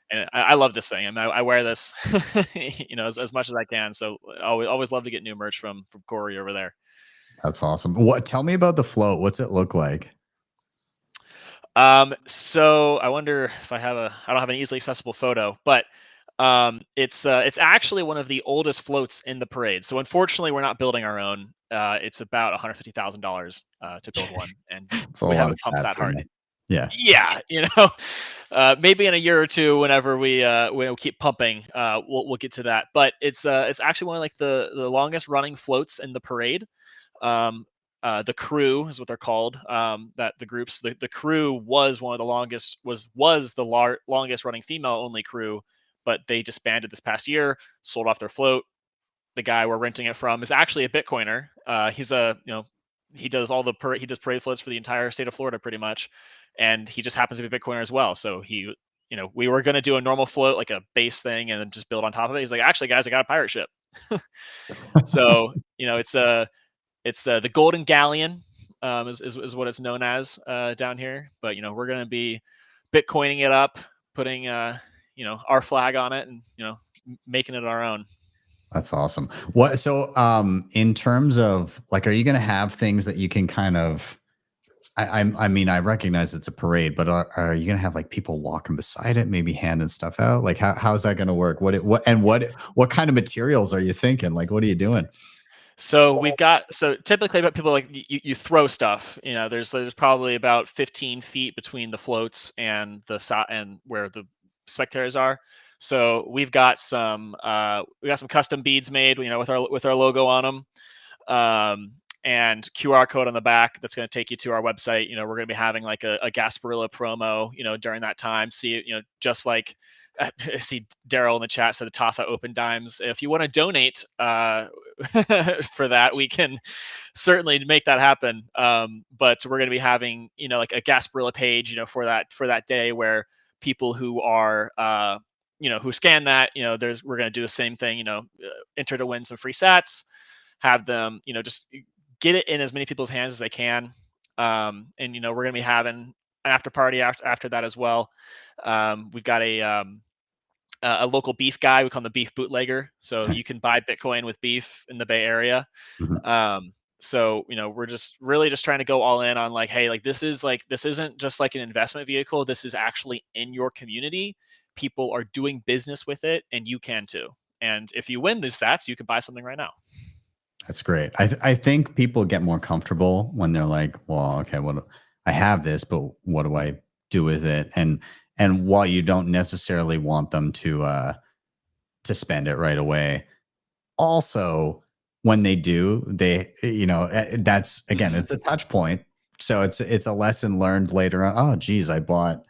And I love this thing. I mean, I wear this, as much as I can. So always love to get new merch from Corey over there. That's awesome. Tell me about the float. What's it look like? So I wonder if I don't have an easily accessible photo, but it's actually one of the oldest floats in the parade. So unfortunately, we're not building our own. It's about $150,000 to build one, and we haven't pumped that hard. Yeah. Maybe in a year or two, whenever we keep pumping, we'll get to that. But it's actually one of the longest running floats in the parade. The crew is what they're called. That the groups, the crew was one of the longest, was the longest running female only crew, but they disbanded this past year, sold off their float. The guy we're renting it from is actually a Bitcoiner. He's he does parade floats for the entire state of Florida pretty much. And he just happens to be a Bitcoiner as well. So we were going to do a normal float, like a base thing, and then just build on top of it. He's like, actually, guys, I got a pirate ship. So, it's the Golden Galleon is what it's known as down here. But, we're going to be Bitcoining it up, putting, our flag on it and, making it our own. That's awesome. So in terms of are you going to have things that you can kind of, I mean, I recognize it's a parade, but are you going to have people walking beside it, maybe handing stuff out? How's that going to work? What kind of materials are you thinking? What are you doing? So typically people you throw stuff, there's probably about 15 feet between the floats and and where the spectators are. So we've got some custom beads made, with our logo on them. And QR code on the back that's going to take you to our website. We're going to be having a Gasparilla promo, during that time. See, just like I see Daryl in the chat said the toss out open dimes. If you want to donate for that, we can certainly make that happen. But we're going to be having, a Gasparilla page, for that day where people who are, who scan that, we're going to do the same thing, enter to win some free sats, have them, just get it in as many people's hands as they can. And we're going to be having an after party after that as well. We've got a local beef guy. We call him the beef bootlegger. So you can buy Bitcoin with beef in the Bay Area. Mm-hmm. So we're just really just trying to go all in on hey, this isn't just an investment vehicle. This is actually in your community. People are doing business with it, and you can too. And if you win these sats, you can buy something right now. That's great. I think people get more comfortable when they're like, well, okay, I have this, but what do I do with it? And while you don't necessarily want them to spend it right away, also when they do, that's again, it's a touch point. So it's a lesson learned later on. Oh, geez, I bought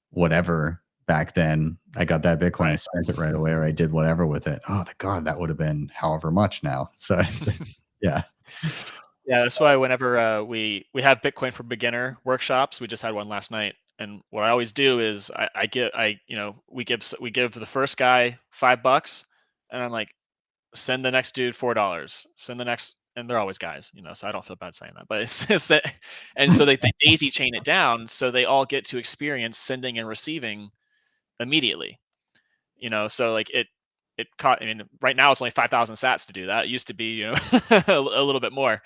whatever back then. I got that Bitcoin, I spent it right away, or I did whatever with it. Oh, God, that would have been however much now. So yeah. Yeah, that's why whenever we have Bitcoin for beginner workshops, we just had one last night. And what I always do is we give the first guy $5, and I'm like, send the next dude $4, send the next, and they're always guys, so I don't feel bad saying that, but and so they daisy chain it down so they all get to experience sending and receiving immediately, so like it caught, right now it's only 5,000 sats to do that. It used to be, a little bit more.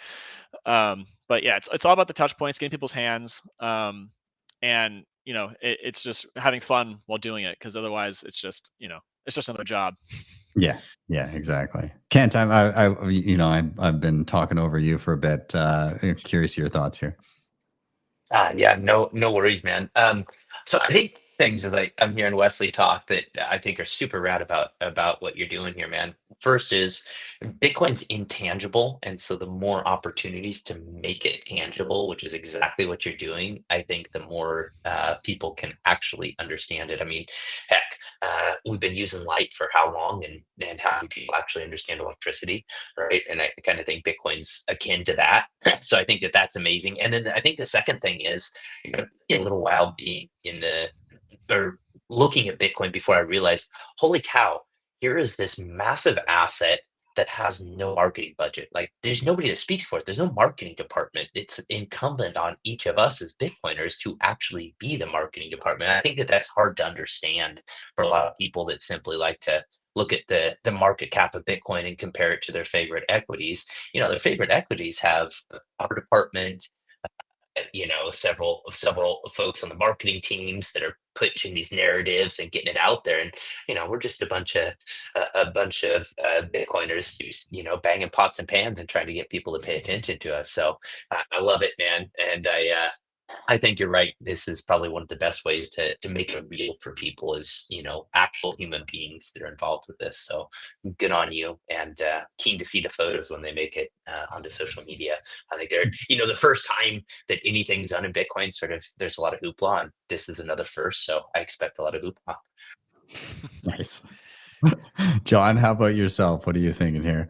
But yeah, it's all about the touch points, getting people's hands. And it's just having fun while doing it, because otherwise it's just, it's just another job. Yeah, exactly. Kent, I've been talking over you for a bit. Curious your thoughts here. Yeah, no worries, man. So I think things that I'm hearing Wesley talk that I think are super rad about what you're doing here, man. First is Bitcoin's intangible, and so the more opportunities to make it tangible, which is exactly what you're doing, I think the more people can actually understand it. I mean, heck, we've been using light for how long, and how do people actually understand electricity, right? And I kind of think Bitcoin's akin to that. So I think that that's amazing. And then I think the second thing is, a little while being or looking at Bitcoin before I realized, holy cow, here is this massive asset that has no marketing budget. Like, there's nobody that speaks for it. There's no marketing department. It's incumbent on each of us as Bitcoiners to actually be the marketing department. And I think that that's hard to understand for a lot of people that simply like to look at the market cap of Bitcoin and compare it to their favorite equities. Their favorite equities have our department, several folks on the marketing teams that are pushing these narratives and getting it out there. And we're just a bunch of Bitcoiners who's banging pots and pans and trying to get people to pay attention to us. So I love it, man. And I think you're right. This is probably one of the best ways to make it real for people, is actual human beings that are involved with this. So good on you, and keen to see the photos when they make it onto social media. I think they're the first time that anything's done in Bitcoin, sort of, there's a lot of hoopla, and this is another first, so I expect a lot of hoopla. Nice. John, how about yourself? What are you thinking here?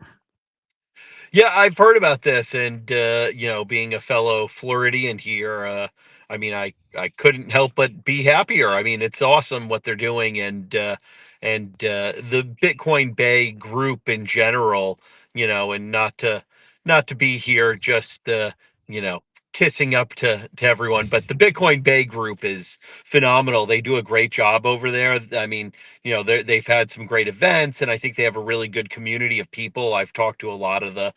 Yeah, I've heard about this, and being a fellow Floridian here, I couldn't help but be happier. I mean, it's awesome what they're doing, and the Bitcoin Bay group in general, and not to be here just kissing up to everyone, but the Bitcoin Bay group is phenomenal. They do a great job over there. I mean, they've had some great events, and I think they have a really good community of people. I've talked to a lot of the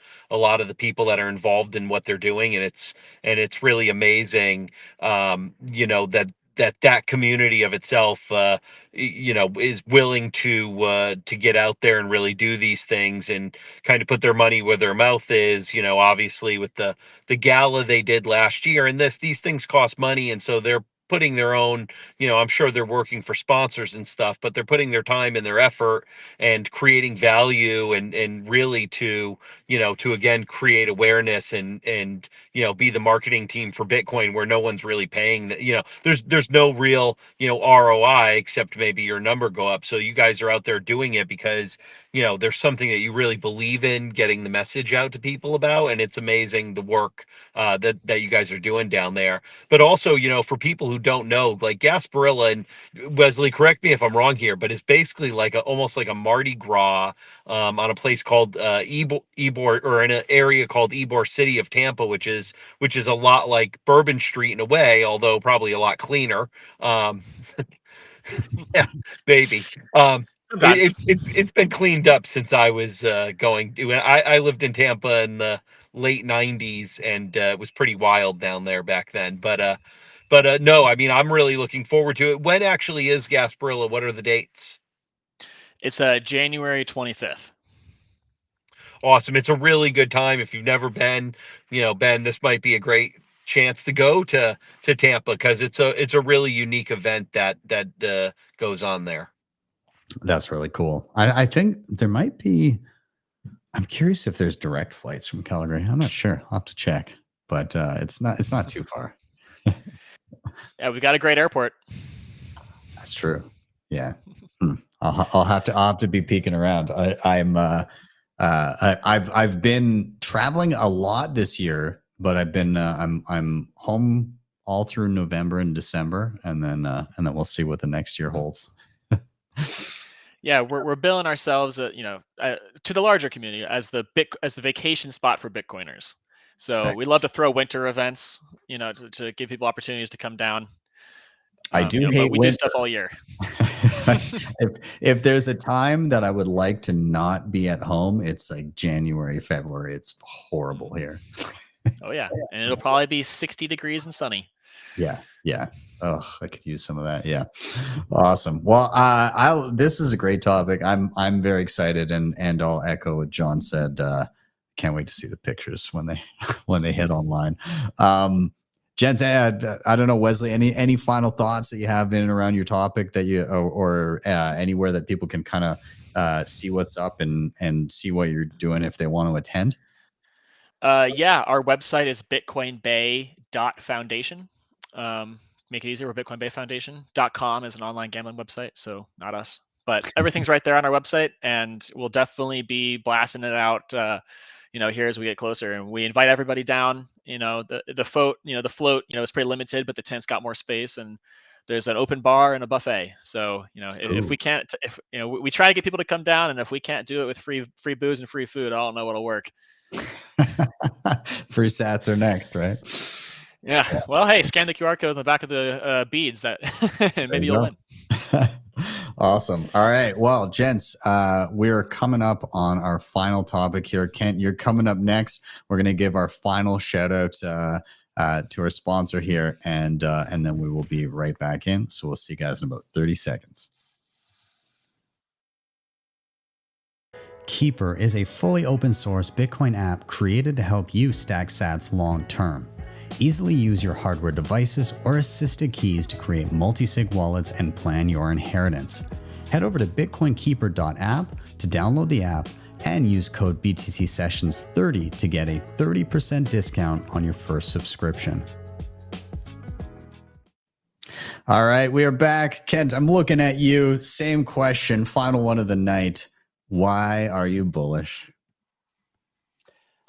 people that are involved in what they're doing, and it's really amazing. That community of itself, is willing to get out there and really do these things and kind of put their money where their mouth is. Obviously with the gala they did last year, and these things cost money, and so they're putting their own, I'm sure they're working for sponsors and stuff, but they're putting their time and their effort and creating value, and really to again create awareness, and be the marketing team for Bitcoin, where no one's really paying there's no real ROI, except maybe your number go up. So you guys are out there doing it because there's something that you really believe in getting the message out to people about, and it's amazing the work that you guys are doing down there. But also, for people who don't know, like Gasparilla, and Wesley, correct me if I'm wrong here, but it's basically almost like a Mardi Gras on a place called Ybor, or in an area called Ybor City of Tampa, which is a lot like Bourbon Street in a way, although probably a lot cleaner. Yeah, maybe. It's been cleaned up since I was going to. I lived in Tampa in the late '90s, and it was pretty wild down there back then. But no, I mean, I'm really looking forward to it. When actually is Gasparilla? What are the dates? It's January 25th. Awesome. It's a really good time. If you've never been, Ben, this might be a great chance to go to Tampa, because it's a really unique event that goes on there. That's really cool. I think there might be. I'm curious if there's direct flights from Calgary. I'm not sure. I'll have to check, but it's not too far. Yeah, we've got a great airport. That's true. Yeah. I'll have to be peeking around. I've been traveling a lot this year, but I've been I'm home all through November and December, and then we'll see what the next year holds. Yeah, we're billing ourselves, to the larger community as the vacation spot for Bitcoiners. So we love to throw winter events, to give people opportunities to come down. I do but hate we do winter. stuff all year. if there's a time that I would like to not be at home, it's like January, February. It's horrible here. Oh yeah, and it'll probably be 60 degrees and sunny. Yeah. Oh, I could use some of that. Yeah. Awesome. Well, this is a great topic. I'm very excited, and I'll echo what John said. Can't wait to see the pictures when they hit online. Jen, I don't know, Wesley, any final thoughts that you have in and around your topic that you or anywhere that people can kind of see what's up and see what you're doing if they want to attend? Yeah, our website is bitcoinbay.foundation. Make it easier, we're bitcoinbayfoundation.com is an online gambling website, so not us. But everything's right there on our website, and we'll definitely be blasting it out here as we get closer. And we invite everybody down. The float is pretty limited, but the tent's got more space, and there's an open bar and a buffet. So if we can't, we try to get people to come down, and if we can't do it with free booze and free food, I don't know what'll work. Free sats are next, right? Yeah. Well, hey, scan the QR code on the back of the beads. That maybe you'll win. Awesome. All right. Well, gents, we're coming up on our final topic here. Kent, you're coming up next. We're going to give our final shout out to our sponsor here, and then we will be right back in. So we'll see you guys in about 30 seconds. Keeper is a fully open source Bitcoin app created to help you stack sats long term. Easily use your hardware devices or assisted keys to create multisig wallets and plan your inheritance. Head over to bitcoinkeeper.app to download the app and use code btcsessions30 to get a 30% discount on your first subscription. All right, we are back. Kent, I'm looking at you. Same question, final one of the night. Why are you bullish?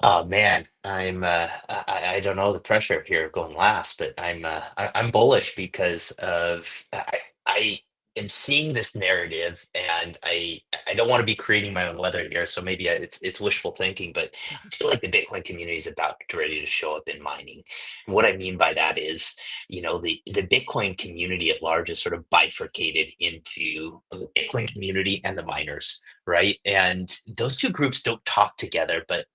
Oh man, I don't know the pressure here going last, but I'm bullish because I am seeing this narrative, and I don't want to be creating my own weather here, so maybe it's wishful thinking, but I feel like the Bitcoin community is about ready to show up in mining. And what I mean by that is, the Bitcoin community at large is sort of bifurcated into the Bitcoin community and the miners, right? And those two groups don't talk together, but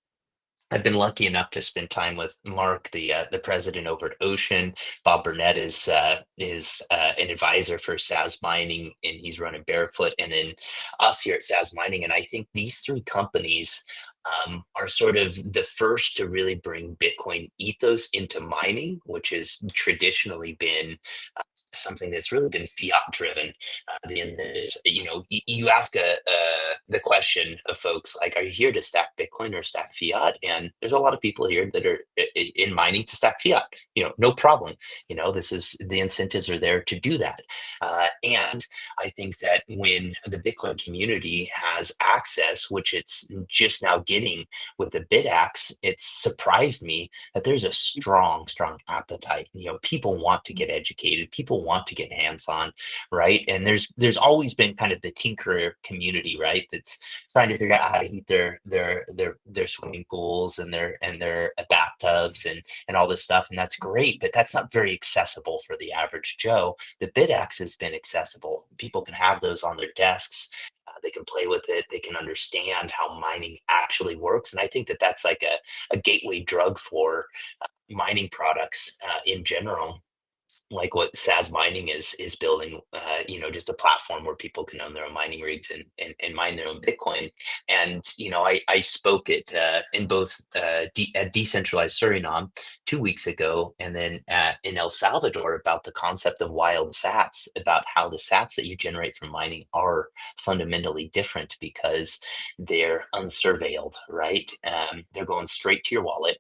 I've been lucky enough to spend time with Mark, the president over at Ocean. Bob Burnett is an advisor for SAS Mining, and he's running Barefoot, and then us here at SAS Mining. And I think these three companies are sort of the first to really bring Bitcoin ethos into mining, which has traditionally been something that's really been fiat driven. You ask the question of folks like, are you here to stack Bitcoin or stack fiat? And there's a lot of people here that are in mining to stack fiat. No problem. This is the incentives are there to do that. And I think that when the Bitcoin community has access, which it's just now getting with the BitAxe, it's surprised me that there's a strong appetite. People want to get educated. People want to get hands-on, right? And there's always been kind of the tinkerer community, right? That's trying to figure out how to heat their swimming pools and their bathtubs and all this stuff, and that's great, but that's not very accessible for the average Joe. The BitAxe has been accessible. People can have those on their desks. They can play with it. They can understand how mining actually works. And I think that that's like a gateway drug for mining products in general, like what SAS Mining is building, just a platform where people can own their own mining rigs and mine their own Bitcoin. And, I spoke in both at Decentralized Suriname 2 weeks ago, and then in El Salvador about the concept of wild sats, about how the sats that you generate from mining are fundamentally different because they're unsurveilled, right? They're going straight to your wallet.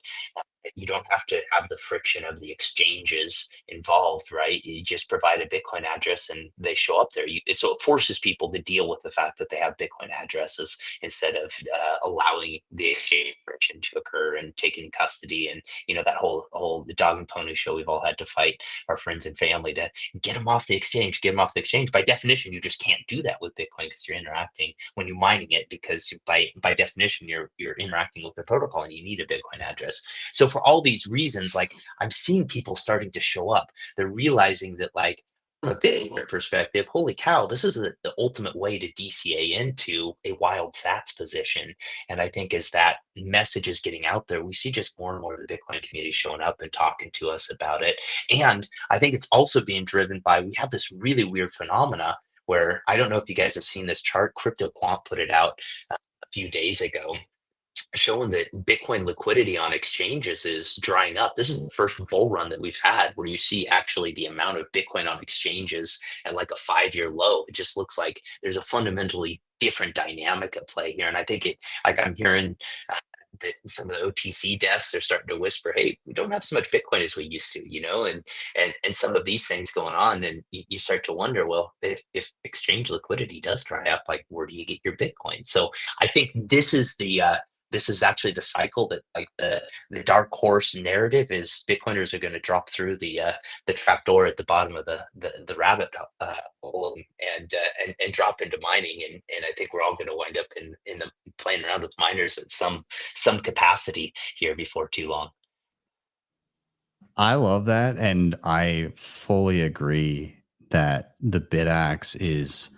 You don't have to have the friction of the exchanges involved, right? You just provide a Bitcoin address and they show up there. So it forces people to deal with the fact that they have Bitcoin addresses instead of allowing the exchange friction to occur and taking custody. And that whole the dog and pony show we've all had to fight our friends and family to get them off the exchange, get them off the exchange. By definition, you just can't do that with Bitcoin because you're interacting when you're mining it, because by definition you're interacting with the protocol and you need a Bitcoin address. So for all these reasons, like, I'm seeing people starting to show up. They're realizing that, like, from a Bitcoin perspective, holy cow, this is the ultimate way to DCA into a wild sats position. And I think as that message is getting out there, we see just more and more of the Bitcoin community showing up and talking to us about it. And I think it's also being driven by, we have this really weird phenomena where, I don't know if you guys have seen this chart, Crypto Quant put it out a few days ago, showing that Bitcoin liquidity on exchanges is drying up. This is the first bull run that we've had where you see actually the amount of Bitcoin on exchanges at like a 5-year low. It just looks like there's a fundamentally different dynamic at play here. And I think I'm hearing that some of the OTC desks are starting to whisper, hey, we don't have as much Bitcoin as we used to, and some of these things going on. Then you start to wonder, well, if exchange liquidity does dry up, like, where do you get your Bitcoin? So I think this is actually the cycle that, like, the dark horse narrative is Bitcoiners are going to drop through the trapdoor at the bottom of the rabbit hole and drop into mining, and I think we're all going to wind up in the playing around with miners at some capacity here before too long. I love that, and I fully agree that the BitAxe is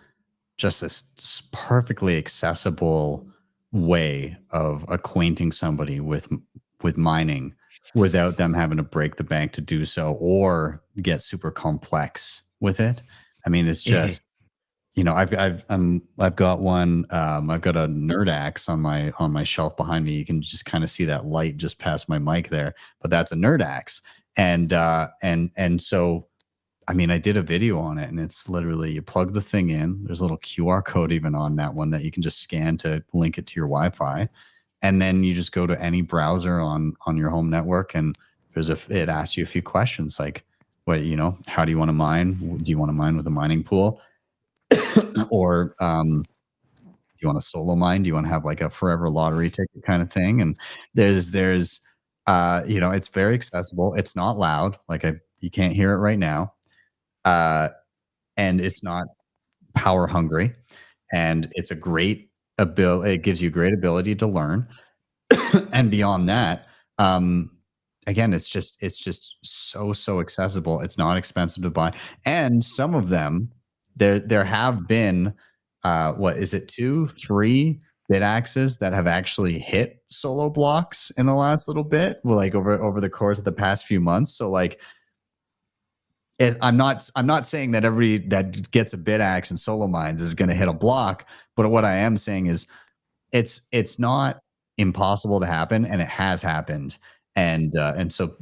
just this perfectly accessible way of acquainting somebody with mining without them having to break the bank to do so or get super complex with it. I mean, it's just, I've got one. I've got a Nerd Axe on my shelf behind me. You can just kind of see that light just past my mic there, but that's a Nerd Axe, and so, I mean, I did a video on it, and it's literally, you plug the thing in. There's a little QR code even on that one that you can just scan to link it to your Wi-Fi, and then you just go to any browser on your home network, and it asks you a few questions like, what, how do you want to mine? Do you want to mine with a mining pool, or do you want to solo mine? Do you want to have like a forever lottery ticket kind of thing? And there's it's very accessible. It's not loud, like you can't hear it right now. And it's not power hungry, and it's a great ability. It gives you great ability to learn. And beyond that, again, it's just so accessible. It's not expensive to buy. And some of them, there have been, what is it, 2-3 BitAxes that have actually hit solo blocks in the last little bit, like over the course of the past few months. So, like, I'm not saying that everybody that gets a BitAxe and solo mines is going to hit a block, but what I am saying is it's not impossible to happen, and it has happened. And so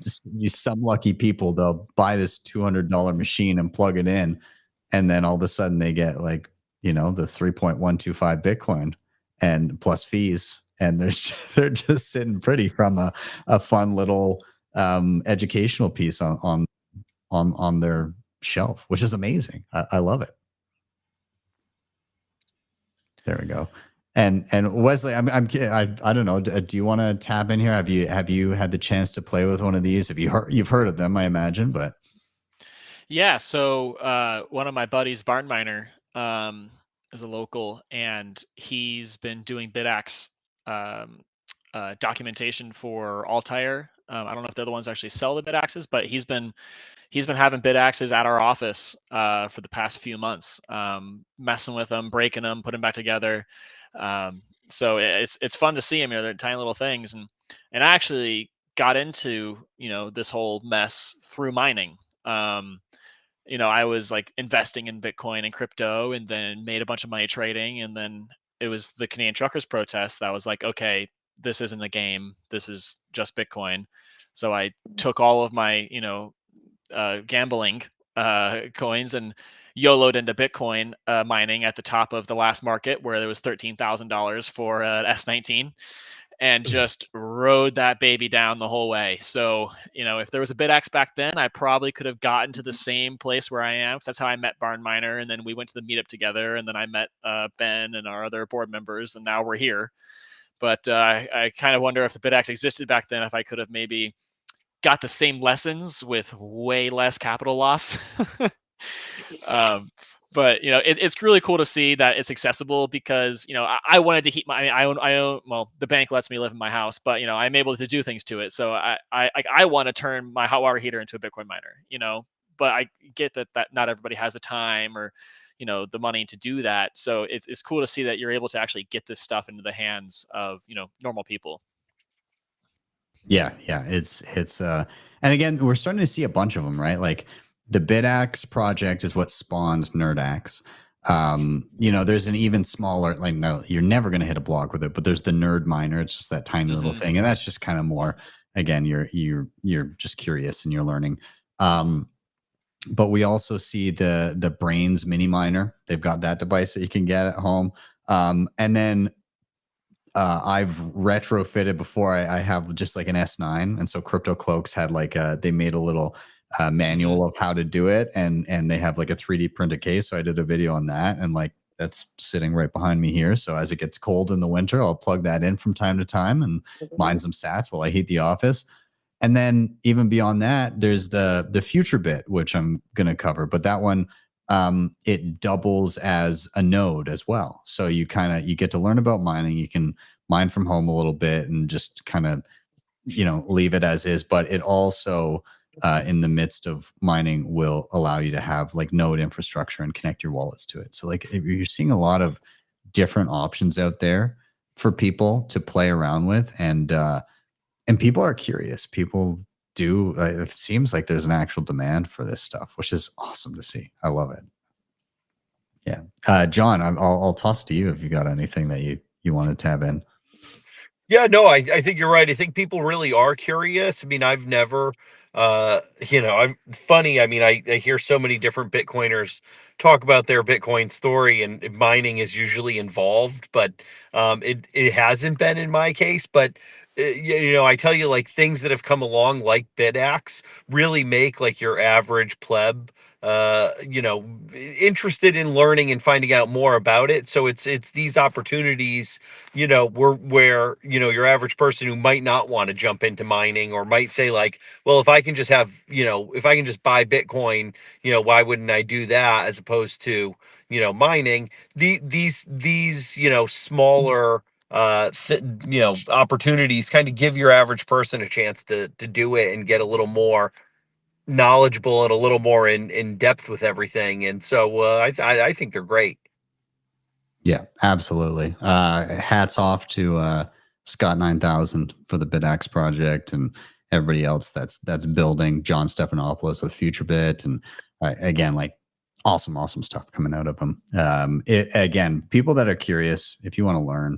some lucky people, they'll buy this $200 machine and plug it in, and then all of a sudden they get, like, the 3.125 Bitcoin and plus fees, and they're just sitting pretty from a fun little educational piece on their shelf, which is amazing. I love it. There we go. And Wesley, I don't know. Do you want to tap in here? Have you had the chance to play with one of these? You've heard of them, I imagine, but Yeah. So one of my buddies, Barn Miner, is a local, and he's been doing BitAxe documentation for Altair. I don't know if they're the ones that actually sell the BitAxes, but he's been having BitAxes at our office for the past few months, messing with them, breaking them, putting them back together. So it's fun to see them. They're tiny little things, and I actually got into this whole mess through mining. I was like investing in Bitcoin and crypto, and then made a bunch of money trading, and then it was the Canadian truckers protest that was like, okay, this isn't a game, this is just Bitcoin. So I took all of my gambling coins and YOLO'd into Bitcoin mining at the top of the last market, where there was $13,000 for S19, and just rode that baby down the whole way. So, you know, if there was a BitX back then, I probably could have gotten to the same place where I am. 'Cause that's how I met Barn Miner, and then we went to the meetup together, and then I met Ben and our other board members, and now we're here. But I kind of wonder if the BitX existed back then, if I could have maybe got the same lessons with way less capital loss. But you know, it's really cool to see that it's accessible, because you know I wanted to heat my I own well, the bank lets me live in my house, but you know I'm able to do things to it. So I want to turn my hot water heater into a Bitcoin miner, you know, but I get that not everybody has the time or you know the money to do that. So it's cool to see that you're able to actually get this stuff into the hands of, you know, normal people. Yeah, it's and again, we're starting to see a bunch of them, right? Like the BitX project is what spawned NerdX. You know, there's an even smaller, like, no, you're never going to hit a block with it, but there's the Nerd Miner. It's just that tiny little thing, and that's just kind of more. Again, you're just curious and you're learning. But we also see the Brains mini miner. They've got that device that you can get at home, and then I've retrofitted before. I have just like an S9, and so Crypto Cloaks had like they made a little manual of how to do it, and they have like a 3D printed case. So I did a video on that, and like that's sitting right behind me here. So as it gets cold in the winter, I'll plug that in from time to time and mine some sats while I heat the office. And then even beyond that, there's the future bit, which I'm going to cover, but that one it doubles as a node as well. So you get to learn about mining. You can mine from home a little bit and just kind of, you know, leave it as is. But it also, in the midst of mining, will allow you to have like node infrastructure and connect your wallets to it. So like you're seeing a lot of different options out there for people to play around with, and people are curious. People do. It seems like there's an actual demand for this stuff, which is awesome to see. I love it. Yeah, John, I'll toss to you if you got anything that you want to tab in. Yeah, no, I think you're right. I think people really are curious. I mean, I've never, you know, I'm funny. I mean, I hear so many different Bitcoiners talk about their Bitcoin story, and mining is usually involved, but it hasn't been in my case. But you know, I tell you, like things that have come along, like BitX, really make like your average pleb, you know, interested in learning and finding out more about it. So it's these opportunities, you know, where you know your average person who might not want to jump into mining, or might say like, well, if I can just have, you know, if I can just buy Bitcoin, you know, why wouldn't I do that as opposed to, you know, mining? These you know, smaller you know, opportunities kind of give your average person a chance to do it and get a little more knowledgeable and a little more in depth with everything. And so I think they're great. Yeah, absolutely. Hats off to Scott 9000 for the BitX project, and everybody else that's building. John Stephanopoulos with FutureBit, and again, like awesome stuff coming out of them. Again, people that are curious, if you want to learn,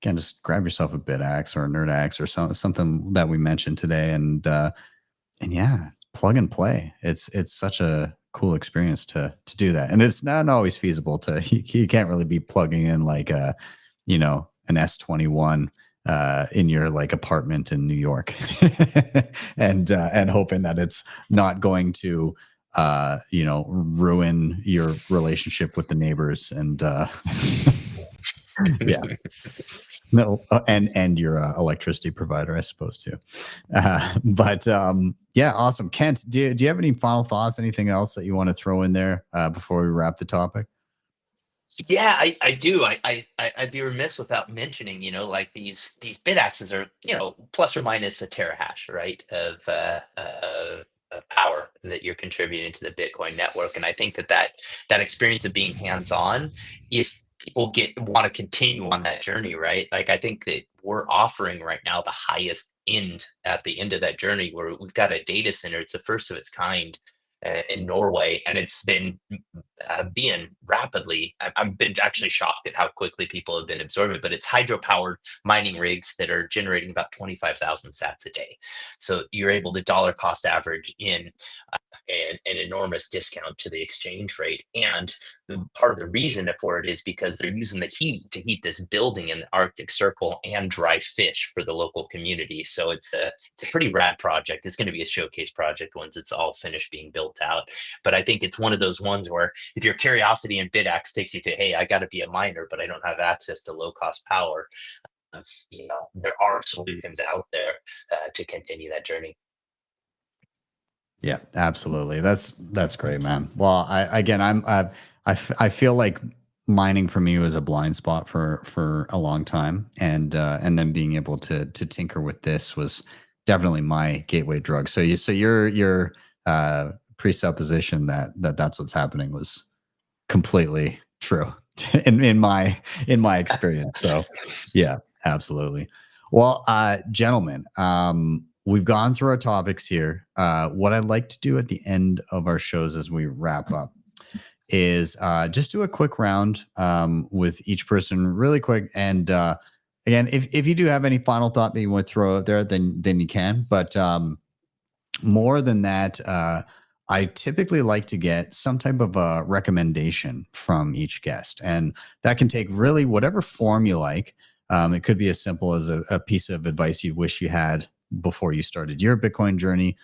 again, just grab yourself a BitX or a NerdX or something that we mentioned today, and yeah, plug and play. It's such a cool experience to do that, and it's not always feasible to. You can't really be plugging in like a, you know, an S21 in your like apartment in New York, and hoping that it's not going to you know, ruin your relationship with the neighbors, and yeah. No, and your electricity provider, I suppose, too. But yeah, awesome. Kent, do you have any final thoughts? Anything else that you want to throw in there before we wrap the topic? Yeah, I do. I'd be remiss without mentioning, you know, like these BitAxes are, you know, plus or minus a terahash, right, of power that you're contributing to the Bitcoin network. And I think that experience of being hands-on, if people want to continue on that journey, right? Like I think that we're offering right now the highest end at the end of that journey, where we've got a data center. It's the first of its kind in Norway, and it's been being rapidly. I've been actually shocked at how quickly people have been absorbing it. But it's hydropowered mining rigs that are generating about 25,000 sats a day. So you're able to dollar cost average in an enormous discount to the exchange rate. And part of the reason for it is because they're using the heat to heat this building in the Arctic Circle and dry fish for the local community. So it's a pretty rad project. It's going to be a showcase project once it's all finished being built out. But I think it's one of those ones where if your curiosity in BitX takes you to, hey, I got to be a miner, but I don't have access to low cost power, there are solutions out there to continue that journey. Yeah, absolutely. That's great, man. Well, I feel like mining for me was a blind spot for a long time, and then being able to tinker with this was definitely my gateway drug. So your presupposition that's what's happening was completely true in my experience. So yeah, absolutely. Well, gentlemen, we've gone through our topics here. What I'd like to do at the end of our shows as we wrap up is just do a quick round with each person really quick. And again, if you do have any final thought that you want to throw out there, then you can. But more than that, I typically like to get some type of a recommendation from each guest. And that can take really whatever form you like. It could be as simple as a piece of advice you wish you had before you started your Bitcoin journey.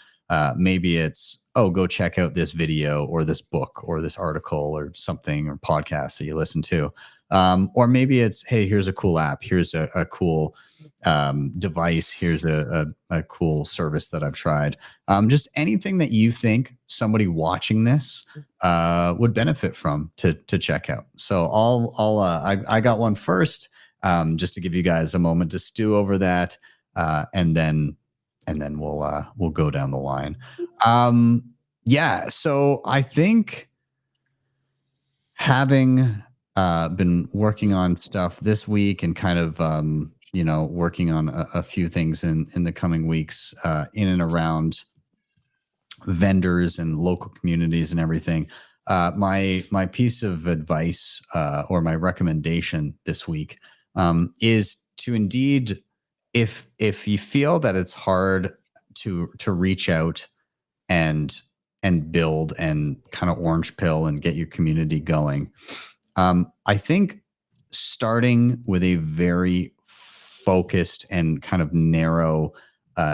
Maybe it's, oh, go check out this video or this book or this article or something or podcast that you listen to. Or maybe it's, hey, here's a cool app. Here's a cool device. Here's a cool service that I've tried. Just anything that you think somebody watching this would benefit from to check out. So I got one first, just to give you guys a moment to stew over that. And then we'll go down the line. Yeah. So I think having been working on stuff this week and kind of working on a few things in the coming weeks in and around vendors and local communities and everything. My piece of advice or my recommendation this week is to indeed, if you feel that it's hard to reach out and build and kind of orange pill and get your community going, I think starting with a very focused and kind of narrow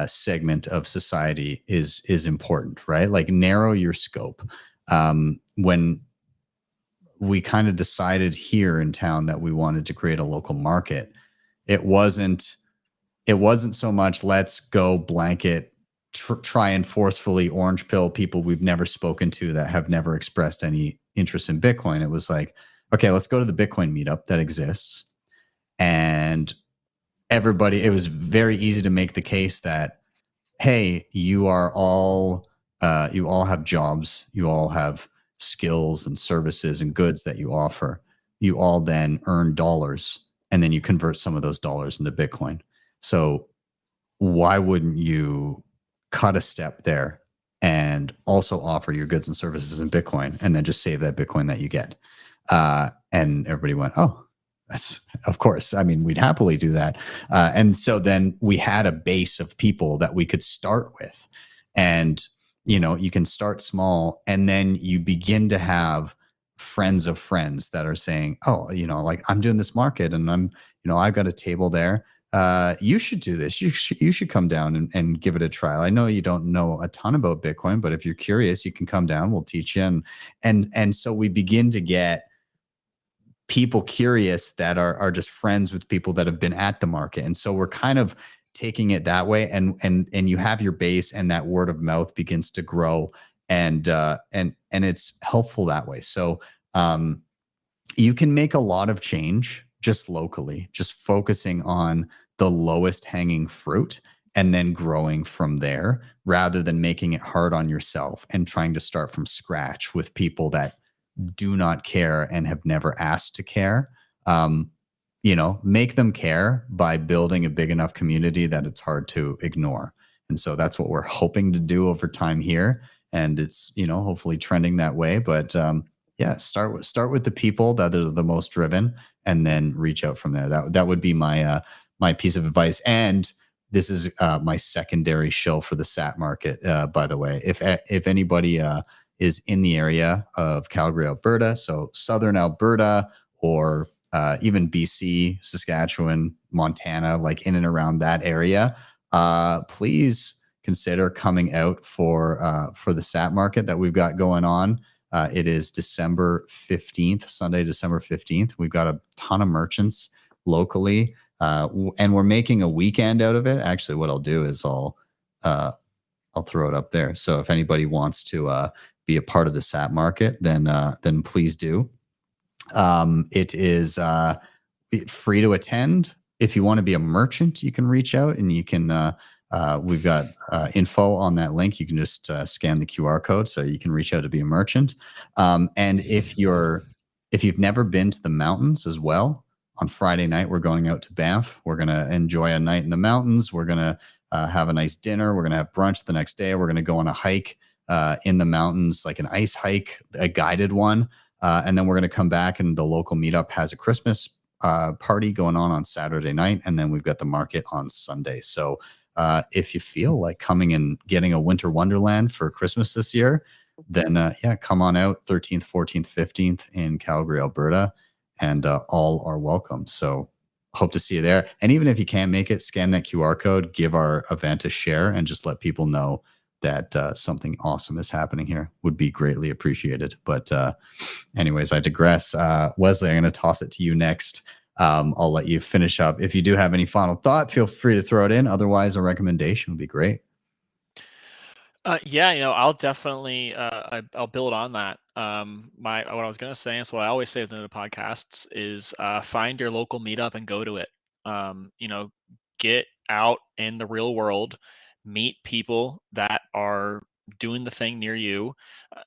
segment of society is important, right? Like narrow your scope. When we kind of decided here in town that we wanted to create a local market, it wasn't so much let's go blanket try and forcefully orange pill people we've never spoken to that have never expressed any interest in Bitcoin. It was like, okay, let's go to the Bitcoin meetup that exists. And everybody, it was very easy to make the case that, hey, you all have jobs, you all have skills and services and goods that you offer. You all then earn dollars, and then you convert some of those dollars into Bitcoin. So why wouldn't you cut a step there and also offer your goods and services in Bitcoin and then just save that Bitcoin that you get? And everybody went, oh, that's, of course. I mean, we'd happily do that. And so then we had a base of people that we could start with. And, you can start small, and then you begin to have friends of friends that are saying, oh, like I'm doing this market and I've got a table there. You should do this. You should come down and give it a trial. I know you don't know a ton about Bitcoin, but if you're curious, you can come down. We'll teach you. And so we begin to get people curious that are just friends with people that have been at the market. And so we're kind of taking it that way, and you have your base, and that word of mouth begins to grow, and it's helpful that way. So you can make a lot of change just locally, just focusing on the lowest hanging fruit and then growing from there, rather than making it hard on yourself and trying to start from scratch with people that do not care and have never asked to care. Make them care by building a big enough community that it's hard to ignore. And so that's what we're hoping to do over time here. And it's, hopefully trending that way. But start with the people that are the most driven, and then reach out from there. That would be my piece of advice. And this is my secondary shill for the SAT market, by the way. If anybody is in the area of Calgary, Alberta, so southern Alberta, or even BC, Saskatchewan, Montana, like in and around that area, please consider coming out for the SAT market that we've got going on. It is December 15th, Sunday, December 15th. We've got a ton of merchants locally, and we're making a weekend out of it. Actually, what I'll do is I'll throw it up there. So if anybody wants to be a part of the SAT market, then please do. It is free to attend. If you want to be a merchant, you can reach out, and you can. We've got info on that link. You can just scan the QR code, so you can reach out to be a merchant. And if you've never been to the mountains as well, on Friday night we're going out to Banff. We're gonna enjoy a night in the mountains. We're gonna have a nice dinner. We're gonna have brunch the next day. We're gonna go on a hike in the mountains, like an ice hike, a guided one. And then we're going to come back, and the local meetup has a Christmas party going on Saturday night. And then we've got the market on Sunday. So if you feel like coming and getting a winter wonderland for Christmas this year, then yeah, come on out 13th, 14th, 15th in Calgary, Alberta, and all are welcome. So hope to see you there. And even if you can't make it, scan that QR code, give our event a share, and just let people know that something awesome is happening here. Would be greatly appreciated. But anyways, I digress. Wesley, I'm going to toss it to you next. I'll let you finish up. If you do have any final thought, feel free to throw it in. Otherwise, a recommendation would be great. Yeah, I'll definitely I'll build on that. What I was gonna say, and so what I always say within the podcasts is find your local meetup and go to it. Get out in the real world, meet people that are doing the thing near you.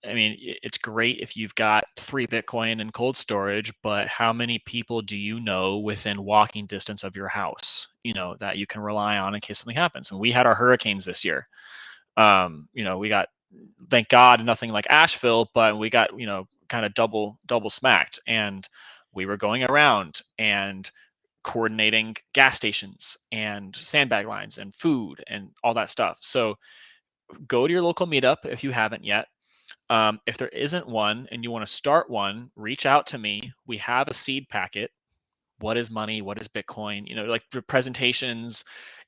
I mean, it's great if you've got 3 Bitcoin and cold storage, but how many people do you know within walking distance of your house, that you can rely on in case something happens? And we had our hurricanes this year. We got, thank God, nothing like Asheville, but we got, kind of double smacked. And we were going around and coordinating gas stations and sandbag lines and food and all that stuff. So go to your local meetup if you haven't yet. If there isn't one and you want to start one, reach out to me. We have a seed packet. What is money? What is Bitcoin? Like presentations,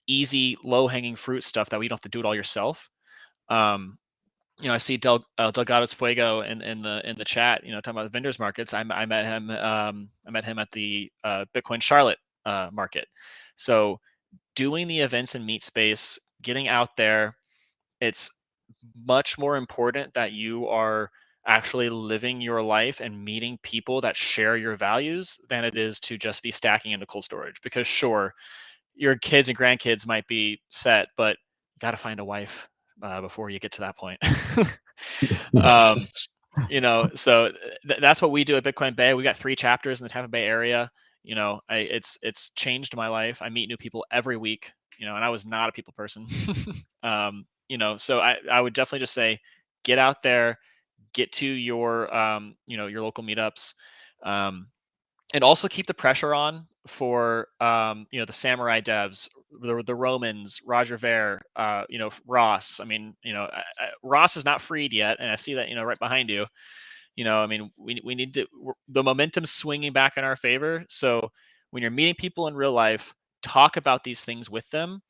easy, low-hanging fruit stuff that we don't have to do it all yourself. I see Delgado's Fuego in the chat. Talking about the vendors markets. I met him. I met him at the Bitcoin Charlotte market. So doing the events and meet space, getting out there, it's much more important that you are actually living your life and meeting people that share your values than it is to just be stacking into cold storage. Because sure, your kids and grandkids might be set, but you got to find a wife before you get to that point. So that's what we do at Bitcoin Bay. We got 3 chapters in the Tampa Bay area. It's changed my life. I meet new people every week, and I was not a people person. So I would definitely just say, get out there, get to your, your local meetups, and also keep the pressure on for, the Samurai devs, the Romans, Roger Ver, Ross. I mean, Ross is not freed yet. And I see that, right behind you. We need to, the momentum's swinging back in our favor. So when you're meeting people in real life, talk about these things with them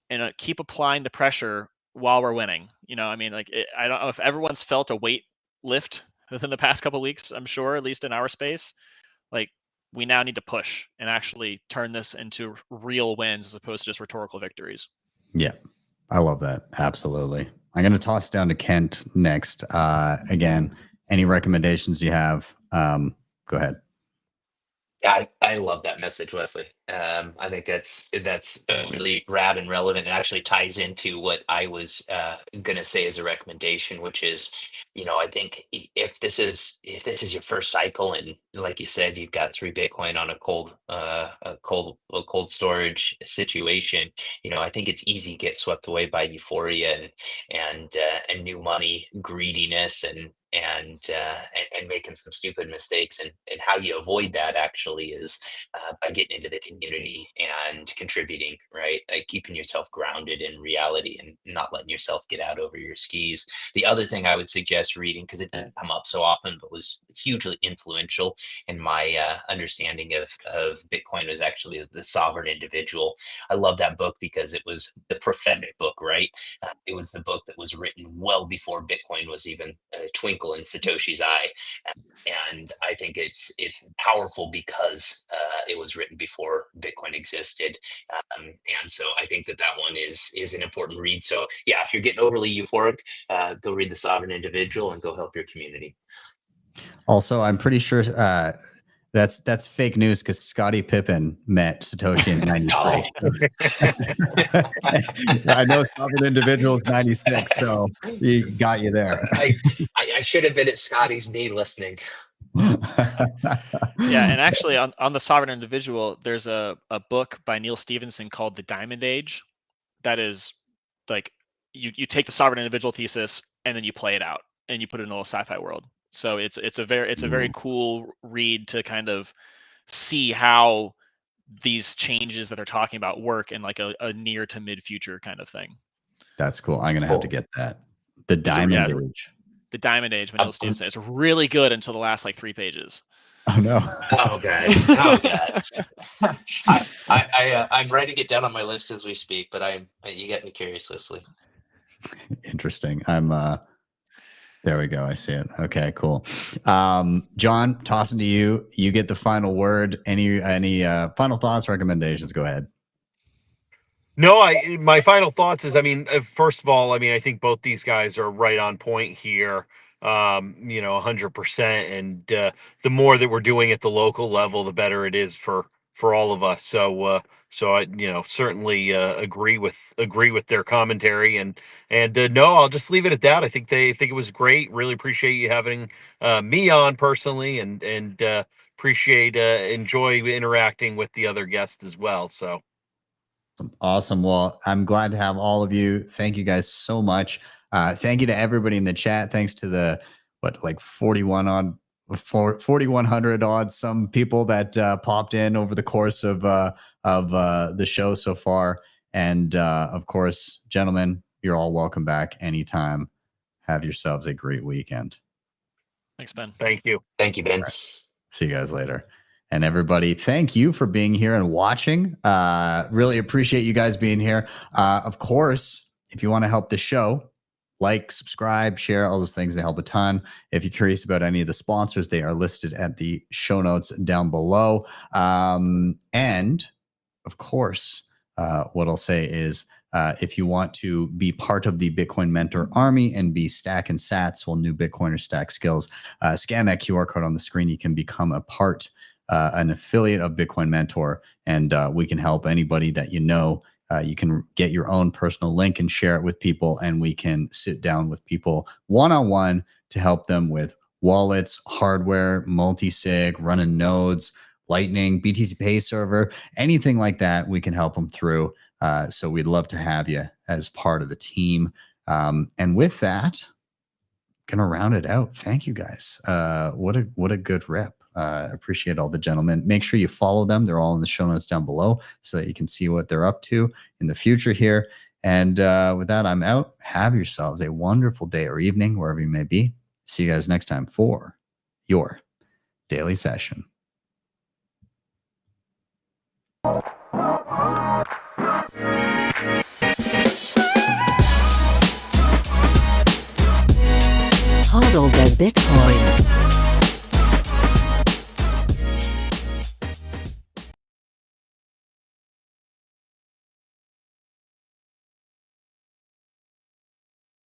and keep applying the pressure while we're winning. I don't know if everyone's felt a weight lift within the past couple of weeks. I'm sure, at least in our space, like we now need to push and actually turn this into real wins as opposed to just rhetorical victories. Yeah, I love that. Absolutely. I'm going to toss down to Kent next. Again, any recommendations you have? Go ahead. Yeah, I love that message, Wesley. I think that's really rad and relevant. It actually ties into what I was gonna say as a recommendation, which is, I think if this is your first cycle, and like you said, you've got 3 Bitcoin on a cold storage situation, I think it's easy to get swept away by euphoria and new money greediness and and making some stupid mistakes. And how you avoid that actually is by getting into the community and contributing, right? Like keeping yourself grounded in reality and not letting yourself get out over your skis. The other thing I would suggest reading, because it didn't come up so often, but was hugely influential in my understanding of Bitcoin, was actually The Sovereign Individual. I love that book because it was the prophetic book, right? It was the book that was written well before Bitcoin was even a twinkle in Satoshi's eye. And I think it's powerful because it was written before Bitcoin existed. And so I think that one is an important read. So yeah, if you're getting overly euphoric, go read The Sovereign Individual and go help your community. Also, I'm pretty sure that's fake news because Scottie Pippen met Satoshi in '93. I know Sovereign Individual is '96, so he got you there. I should have been at Scotty's knee listening. Yeah, and actually on the Sovereign Individual, there's a book by Neil Stephenson called The Diamond Age. That is like you take the Sovereign Individual thesis and then you play it out and you put it in a little sci-fi world. So it's a very cool read to kind of see how these changes that they're talking about work in like a near to mid future kind of thing. That's cool. I'm gonna have to get that. The Diamond Age. The Diamond Age by Neil Stephenson. It's really good until the last like 3 pages. Oh no. Oh god. I'm writing it down on my list as we speak, but you get me curious, Wesley. Interesting. There we go. I see it. Okay, cool. John, tossing to you. You get the final word. Any final thoughts, recommendations? Go ahead. No, my final thoughts is, I mean, first of all, I mean, I think both these guys are right on point here. 100%. And the more that we're doing at the local level, the better it is for all of us. So I, certainly agree with their commentary, and no, I'll just leave it at that. I think it was great. Really appreciate you having me on personally, and enjoy interacting with the other guests as well. So awesome. Well, I'm glad to have all of you. Thank you guys so much. Thank you to everybody in the chat. Thanks to the 4,100 odd some people that popped in over the course of the show so far. And of course, gentlemen, you're all welcome back anytime. Have yourselves a great weekend. Thanks, Ben. Thank you. Thank you, Ben. Right. See you guys later. And everybody, thank you for being here and watching. Really appreciate you guys being here. Of course, if you want to help the show, like, subscribe, share, all those things. They help a ton. If you're curious about any of the sponsors, they are listed at the show notes down below. And of course, what I'll say is, if you want to be part of the Bitcoin Mentor Army and be stacking sats while new Bitcoiners stack skills, scan that QR code on the screen. You can become an affiliate of Bitcoin Mentor, and we can help anybody that you know. You can get your own personal link and share it with people, and we can sit down with people one-on-one to help them with wallets, hardware, multisig, running nodes, Lightning, BTC Pay server, anything like that. We can help them through. So we'd love to have you as part of the team. And with that, gonna round it out. Thank you guys. What a good rep. Appreciate all the gentlemen. Make sure you follow them. They're all in the show notes down below so that you can see what they're up to in the future here. And with that, I'm out. Have yourselves a wonderful day or evening, wherever you may be. See you guys next time for your daily session. HODL the Bitcoin.